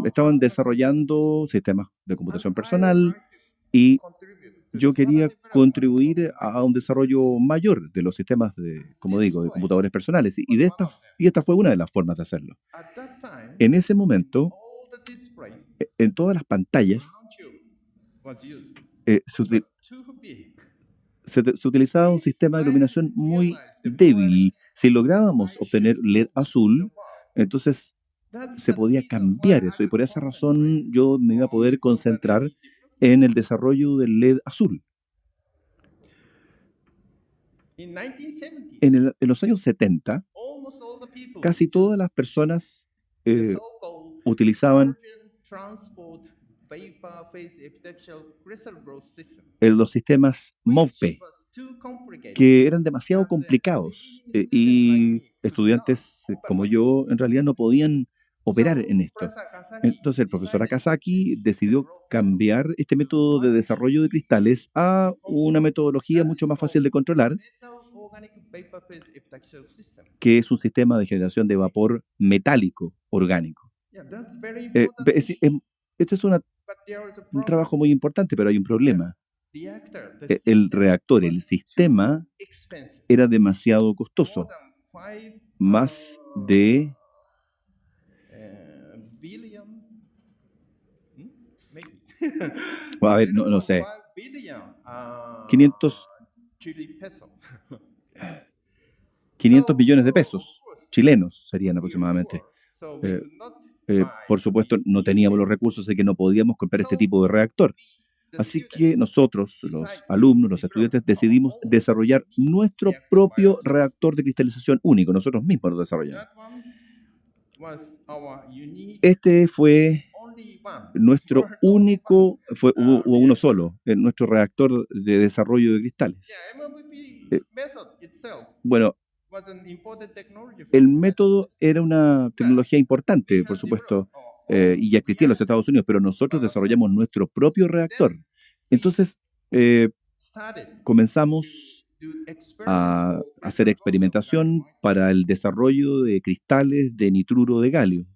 estaban desarrollando sistemas de computación personal y yo quería contribuir a un desarrollo mayor de los sistemas de computadores personales. Y esta fue una de las formas de hacerlo. En ese momento, en todas las pantallas, se utilizaba un sistema de iluminación muy débil. Si lográbamos obtener LED azul, entonces se podía cambiar eso. Y por esa razón yo me iba a poder concentrar en el desarrollo del LED azul. En los años 70, casi todas las personas utilizaban los sistemas MOVPE, que eran demasiado complicados y estudiantes como yo en realidad no podían operar en esto. Entonces el profesor Akazaki decidió cambiar este método de desarrollo de cristales a una metodología mucho más fácil de controlar, que es un sistema de generación de vapor metálico orgánico. Este es un trabajo muy importante, pero hay un problema. El reactor, el sistema, era demasiado costoso. Más de a ver, no sé. 500 millones de pesos chilenos serían aproximadamente. Por supuesto, no teníamos los recursos, así que no podíamos comprar este tipo de reactor. Así que nosotros, los alumnos, los estudiantes, decidimos desarrollar nuestro propio reactor de cristalización único. Nosotros mismos lo desarrollamos. Este fue nuestro único, hubo uno solo, nuestro reactor de desarrollo de cristales. Bueno, el método era una tecnología importante, por supuesto, y ya existía en los Estados Unidos, pero nosotros desarrollamos nuestro propio reactor. Entonces, comenzamos a hacer experimentación para el desarrollo de cristales de nitruro de galio.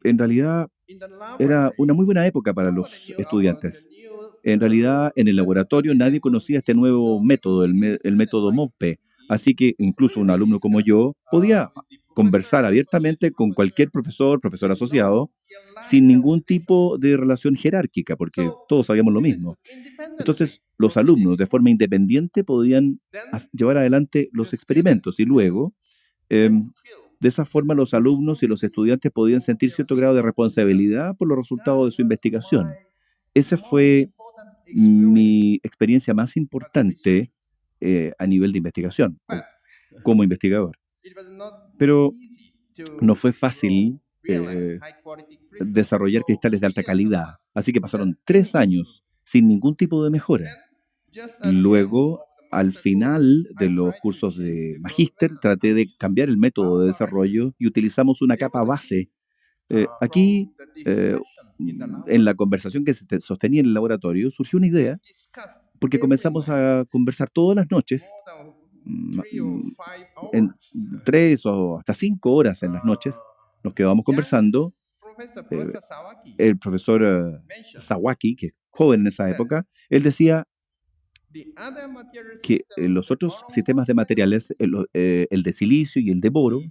En realidad, era una muy buena época para los estudiantes. En realidad, en el laboratorio nadie conocía este nuevo método, el método MOVPE. Así que incluso un alumno como yo podía conversar abiertamente con cualquier profesor asociado, sin ningún tipo de relación jerárquica, porque todos sabíamos lo mismo. Entonces, los alumnos de forma independiente podían llevar adelante los experimentos y luego, de esa forma, los alumnos y los estudiantes podían sentir cierto grado de responsabilidad por los resultados de su investigación. Esa fue mi experiencia más importante a nivel de investigación, como investigador. Pero no fue fácil desarrollar cristales de alta calidad, así que pasaron 3 años sin ningún tipo de mejora. Luego, al final de los cursos de magíster, traté de cambiar el método de desarrollo y utilizamos una capa base. Aquí, en la conversación que se sostenía en el laboratorio, surgió una idea, porque comenzamos a conversar todas las noches, en 3 o hasta 5 horas en las noches, nos quedábamos conversando. El profesor Sawaki, que es joven en esa época, él decía que los otros sistemas de materiales, el de silicio y el de boro,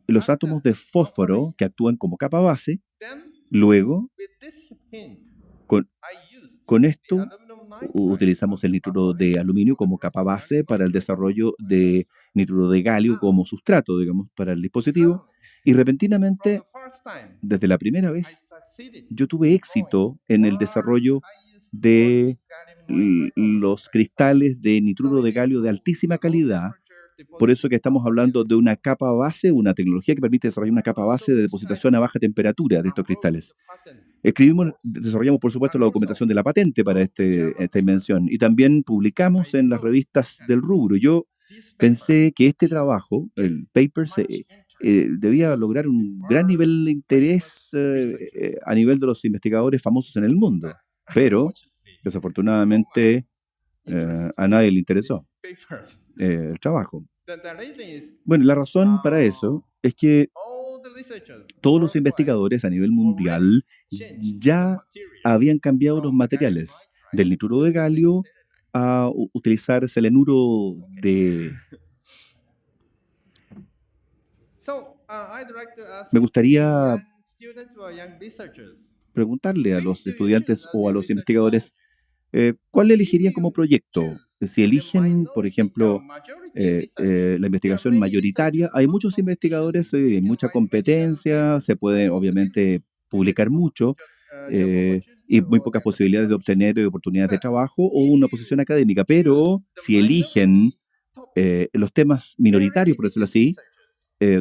los átomos de fósforo que actúan como capa base, luego, con esto, utilizamos el nitruro de aluminio como capa base para el desarrollo de nitruro de galio como sustrato, digamos, para el dispositivo. Y repentinamente, desde la primera vez, yo tuve éxito en el desarrollo de los cristales de nitruro de galio de altísima calidad. Por eso que estamos hablando de una capa base, una tecnología que permite desarrollar una capa base de depositación a baja temperatura de estos cristales. Desarrollamos, por supuesto, la documentación de la patente para esta invención y también publicamos en las revistas del rubro. Yo pensé que este trabajo, el paper, debía lograr un gran nivel de interés a nivel de los investigadores famosos en el mundo, pero desafortunadamente a nadie le interesó el trabajo. Bueno, la razón para eso es que todos los investigadores a nivel mundial ya habían cambiado los materiales del nitruro de galio a utilizar selenuro de... Me gustaría preguntarle a los estudiantes o a los investigadores ¿cuál elegirían como proyecto? Si eligen, por ejemplo, la investigación mayoritaria, hay muchos investigadores, mucha competencia, se puede obviamente publicar mucho y muy pocas posibilidades de obtener oportunidades de trabajo o una posición académica, pero si eligen los temas minoritarios, por decirlo así,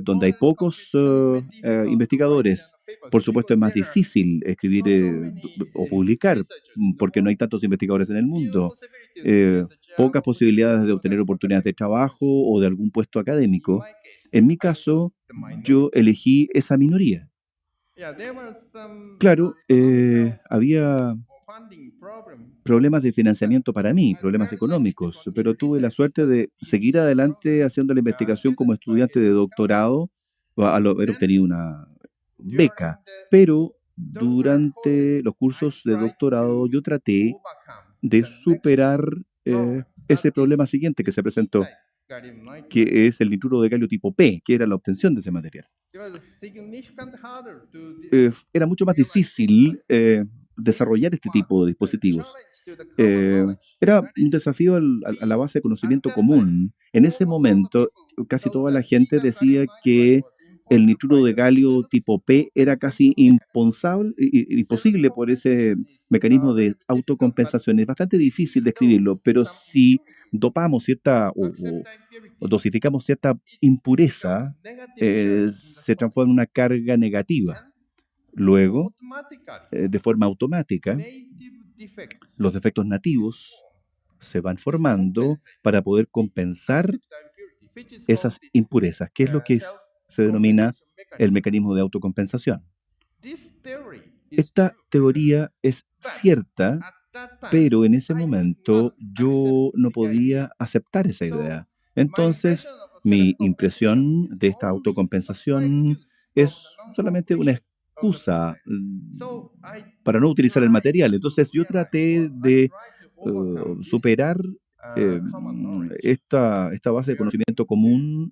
donde hay pocos investigadores, por supuesto es más difícil escribir o publicar porque no hay tantos investigadores en el mundo, pocas posibilidades de obtener oportunidades de trabajo o de algún puesto académico. En mi caso, yo elegí esa minoría. Claro, había problemas de financiamiento para mí, problemas económicos, pero tuve la suerte de seguir adelante haciendo la investigación como estudiante de doctorado, al haber obtenido una beca. Pero durante los cursos de doctorado yo traté de superar ese problema siguiente que se presentó, que es el nitruro de galio tipo P, que era la obtención de ese material. Era mucho más difícil desarrollar este tipo de dispositivos. Era un desafío a la base de conocimiento común. En ese momento, casi toda la gente decía que el nitruro de galio tipo P era casi imposible por ese mecanismo de autocompensación. Es bastante difícil describirlo, pero si dopamos o dosificamos cierta impureza, se transforma en una carga negativa. Luego, de forma automática, los defectos nativos se van formando para poder compensar esas impurezas, que es lo que se denomina el mecanismo de autocompensación. Esta teoría es cierta, pero en ese momento yo no podía aceptar esa idea. Entonces, mi impresión de esta autocompensación es solamente una excusa para no utilizar el material. Entonces, yo traté de superar esta base de conocimiento común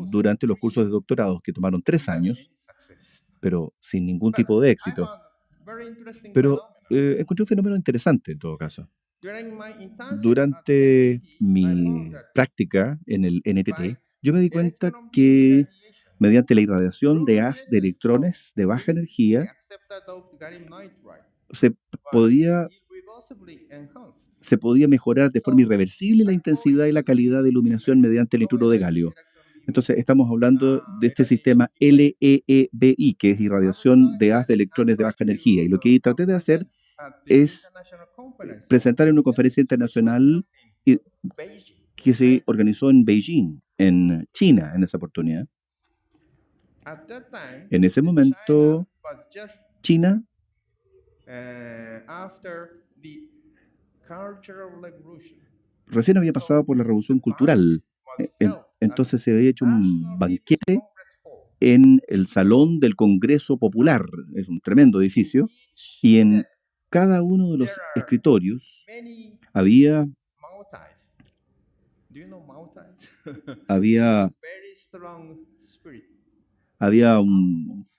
durante los cursos de doctorado, que tomaron 3 años, pero sin ningún tipo de éxito. Pero encontré un fenómeno interesante en todo caso. Durante mi práctica en el NTT, yo me di cuenta que mediante la irradiación de haz de electrones de baja energía se podía mejorar de forma irreversible la intensidad y la calidad de iluminación mediante el nitruro de galio. Entonces, estamos hablando de este sistema LEEBI, que es irradiación de haz de electrones de baja energía. Y lo que traté de hacer es presentar en una conferencia internacional que se organizó en Beijing, en China, en esa oportunidad. En ese momento, China recién había pasado por la revolución cultural. Entonces se había hecho un banquete en el Salón del Congreso Popular. Es un tremendo edificio. Y en cada uno de los escritorios había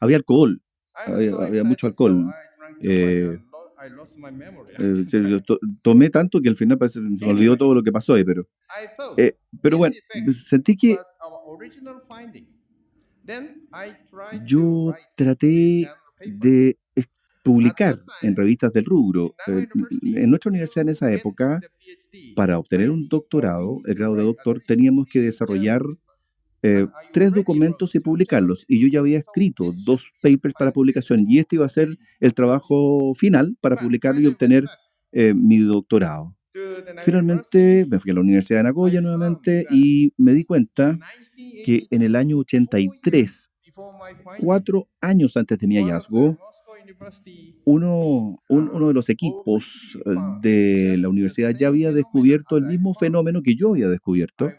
alcohol. Había mucho alcohol. Tomé tanto que al final se me olvidó todo lo que pasó ahí, pero bueno, sentí que yo traté de publicar en revistas del rubro. En nuestra universidad en esa época, para obtener un doctorado, el grado de doctor, teníamos que desarrollar 3 documentos y publicarlos. Y yo ya había escrito 2 papers para publicación y este iba a ser el trabajo final para publicarlo y obtener mi doctorado. Finalmente me fui a la Universidad de Nagoya nuevamente y me di cuenta que en el año 83, 4 años antes de mi hallazgo, uno de los equipos de la universidad ya había descubierto el mismo fenómeno que yo había descubierto.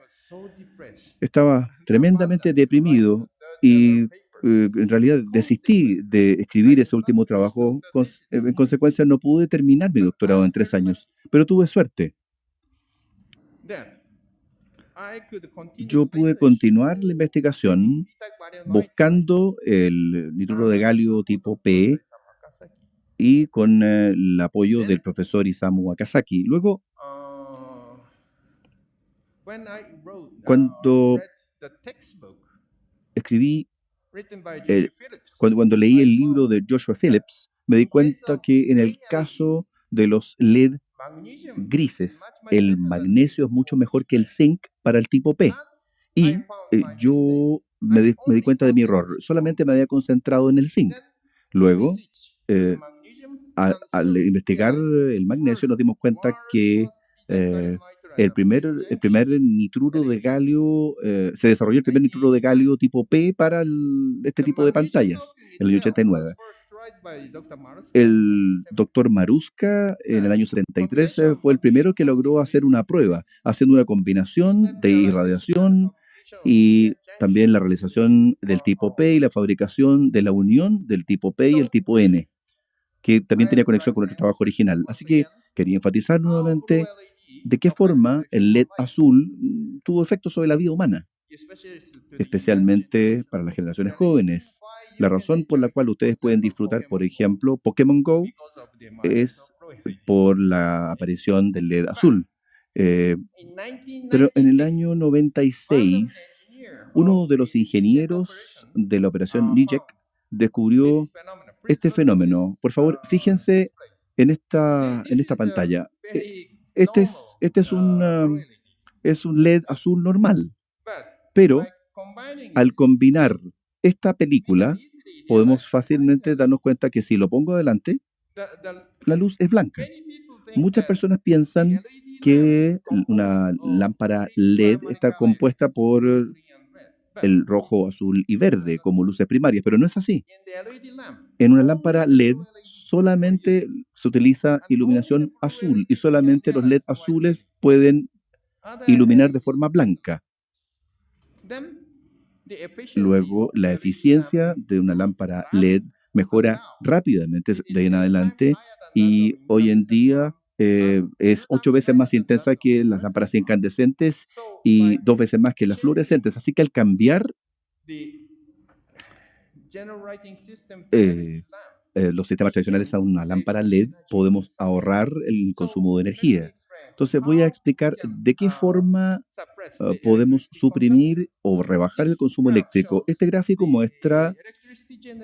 Estaba tremendamente deprimido y en realidad desistí de escribir ese último trabajo. En consecuencia, no pude terminar mi doctorado en 3 años, pero tuve suerte. Yo pude continuar la investigación buscando el nitruro de galio tipo P y con el apoyo del profesor Isamu Akasaki. Luego, cuando escribí, cuando leí el libro de Joshua Phillips, me di cuenta que en el caso de los LED grises, el magnesio es mucho mejor que el zinc para el tipo P. Y yo me di cuenta de mi error. Solamente me había concentrado en el zinc. Luego, al investigar el magnesio, nos dimos cuenta que el primer nitruro de galio, se desarrolló el primer nitruro de galio tipo P para este tipo de pantallas, en el año 89. El doctor Maruska, en el año 73, fue el primero que logró hacer una prueba, haciendo una combinación de irradiación y también la realización del tipo P y la fabricación de la unión del tipo P y el tipo N, que también tenía conexión con nuestro trabajo original. Así que quería enfatizar nuevamente de qué forma el LED azul tuvo efectos sobre la vida humana, especialmente para las generaciones jóvenes. La razón por la cual ustedes pueden disfrutar, por ejemplo, Pokémon Go es por la aparición del LED azul. Pero en el año 96, Uno de los ingenieros de la operación NIJEC descubrió este fenómeno. Por favor, fíjense en esta pantalla. Este es un LED azul normal, pero al combinar esta película, podemos fácilmente darnos cuenta que si lo pongo adelante, la luz es blanca. Muchas personas piensan que una lámpara LED está compuesta por el rojo, azul y verde como luces primarias, pero no es así. En una lámpara LED solamente se utiliza iluminación azul y solamente los LED azules pueden iluminar de forma blanca. Luego, la eficiencia de una lámpara LED mejora rápidamente de ahí en adelante y hoy en día es 8 veces más intensa que las lámparas incandescentes y 2 veces más que las fluorescentes. Así que al cambiar los sistemas tradicionales a una lámpara LED, podemos ahorrar el consumo de energía. Entonces voy a explicar de qué forma podemos suprimir o rebajar el consumo eléctrico. Este gráfico muestra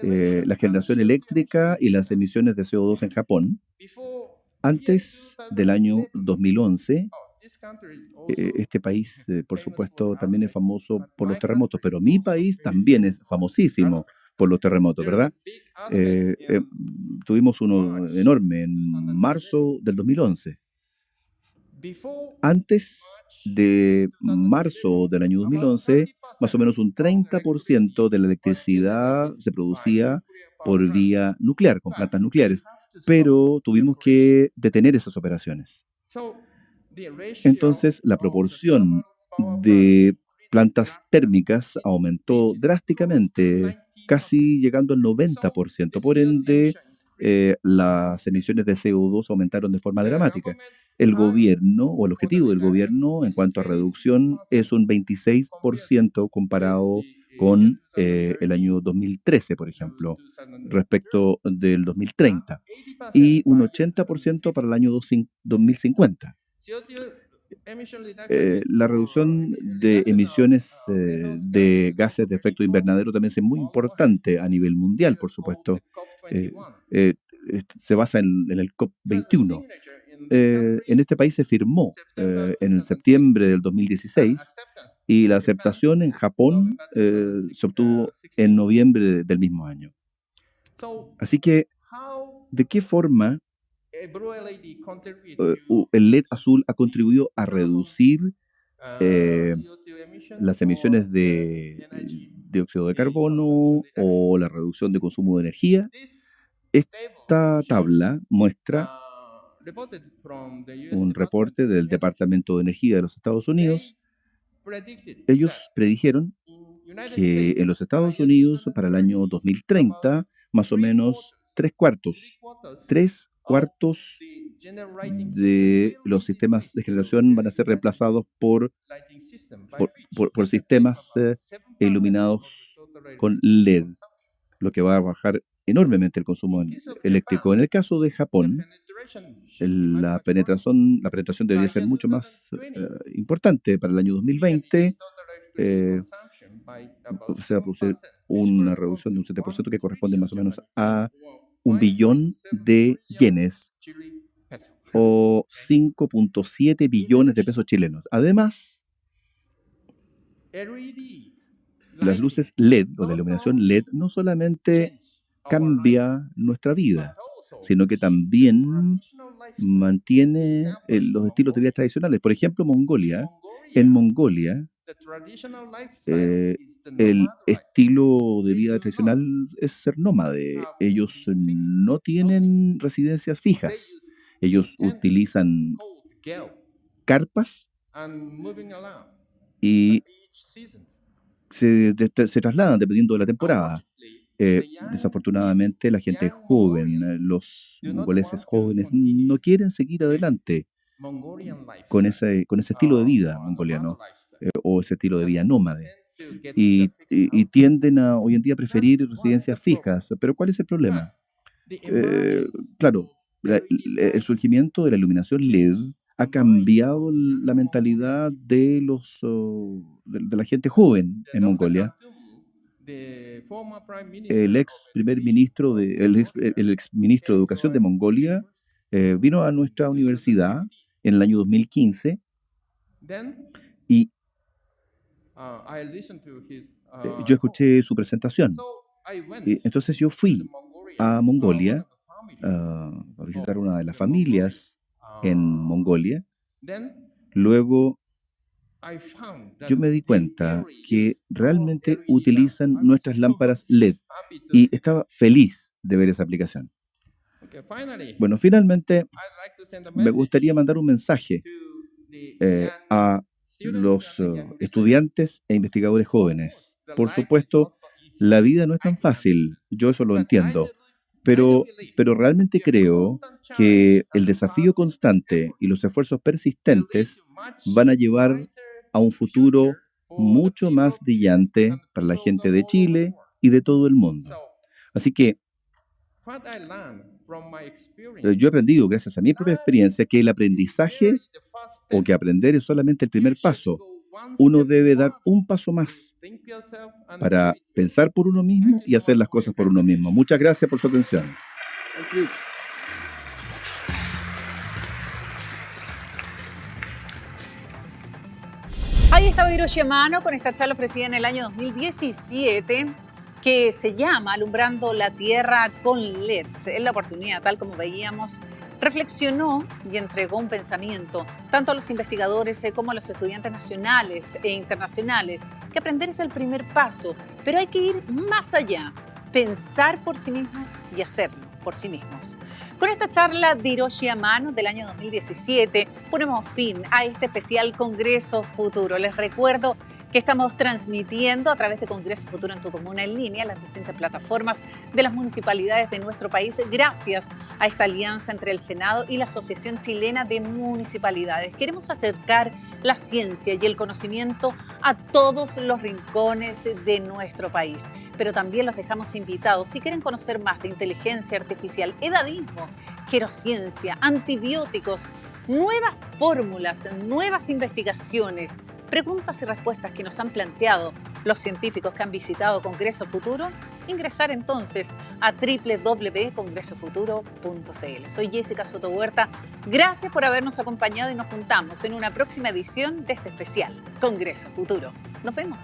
la generación eléctrica y las emisiones de CO2 en Japón. Antes del año 2011, este país, por supuesto, también es famoso por los terremotos, pero mi país también es famosísimo por los terremotos, ¿verdad? Tuvimos uno enorme en marzo del 2011. Antes de marzo del año 2011, más o menos un 30% de la electricidad se producía por vía nuclear, con plantas nucleares, pero tuvimos que detener esas operaciones. Entonces, la proporción de plantas térmicas aumentó drásticamente, casi llegando al 90%. Por ende, las emisiones de CO2 aumentaron de forma dramática. El gobierno, o el objetivo del gobierno en cuanto a reducción, es un 26% comparado con el año 2013, por ejemplo, respecto del 2030, y un 80% para el año 2050. La reducción de emisiones de gases de efecto invernadero también es muy importante a nivel mundial, por supuesto. Se basa en el COP21. En este país se firmó en el septiembre del 2016 y la aceptación en Japón se obtuvo en noviembre del mismo año. Así que, ¿de qué forma el LED azul ha contribuido a reducir las emisiones de dióxido de carbono o la reducción de consumo de energía? Esta tabla muestra un reporte del Departamento de Energía de los Estados Unidos. Ellos predijeron que en los Estados Unidos para el año 2030, más o menos 3/4 de los sistemas de generación van a ser reemplazados por sistemas iluminados con LED, lo que va a bajar enormemente el consumo eléctrico. En el caso de Japón, la penetración debería ser mucho más importante. Para el año 2020 se va a producir una reducción de un 7% que corresponde más o menos a 1 billón de yenes o 5.7 billones de pesos chilenos. Además, las luces LED o de iluminación LED no solamente cambia nuestra vida, sino que también mantiene los estilos de vida tradicionales. Por ejemplo, en Mongolia, el estilo de vida tradicional es ser nómade. Ellos no tienen residencias fijas. Ellos utilizan carpas y se trasladan dependiendo de la temporada. Desafortunadamente, la gente joven, los mongoleses jóvenes, no quieren seguir adelante con ese estilo de vida mongoliano o ese estilo de vida nómade. Y tienden hoy en día a preferir residencias fijas. Pero ¿cuál es el problema? Claro, el surgimiento de la iluminación LED ha cambiado la mentalidad de de la gente joven en Mongolia. El ex ministro de Educación de Mongolia vino a nuestra universidad en el año 2015 y yo escuché su presentación. Y entonces yo fui a Mongolia a visitar una de las familias en Mongolia. Luego yo me di cuenta que realmente utilizan nuestras lámparas LED y estaba feliz de ver esa aplicación. Bueno, finalmente me gustaría mandar un mensaje a los estudiantes e investigadores jóvenes. Por supuesto, la vida no es tan fácil, yo eso lo entiendo, pero realmente creo que el desafío constante y los esfuerzos persistentes van a llevar a un futuro mucho más brillante para la gente de Chile y de todo el mundo. Así que yo he aprendido, gracias a mi propia experiencia, que el aprendizaje o que aprender es solamente el primer paso. Uno debe dar un paso más para pensar por uno mismo y hacer las cosas por uno mismo. Muchas gracias por su atención. Ahí estaba Hiroshi Amano con esta charla ofrecida en el año 2017 que se llama Alumbrando la Tierra con LEDs. En la oportunidad, tal como veíamos, reflexionó y entregó un pensamiento tanto a los investigadores como a los estudiantes nacionales e internacionales, que aprender es el primer paso, pero hay que ir más allá, pensar por sí mismos y hacerlo por sí mismos. Con esta charla de Hiroshi Amano del año 2017 ponemos fin a este especial Congreso Futuro. Les recuerdo que estamos transmitiendo a través de Congreso Futuro en tu comuna en línea las distintas plataformas de las municipalidades de nuestro país gracias a esta alianza entre el Senado y la Asociación Chilena de Municipalidades. Queremos acercar la ciencia y el conocimiento a todos los rincones de nuestro país, pero también los dejamos invitados si quieren conocer más de inteligencia artificial, edadismo, gerociencia, antibióticos, nuevas fórmulas, nuevas investigaciones, preguntas y respuestas que nos han planteado los científicos que han visitado Congreso Futuro, ingresar entonces a www.congresofuturo.cl. Soy Jessica Soto Huerta, gracias por habernos acompañado y nos juntamos en una próxima edición de este especial Congreso Futuro. Nos vemos.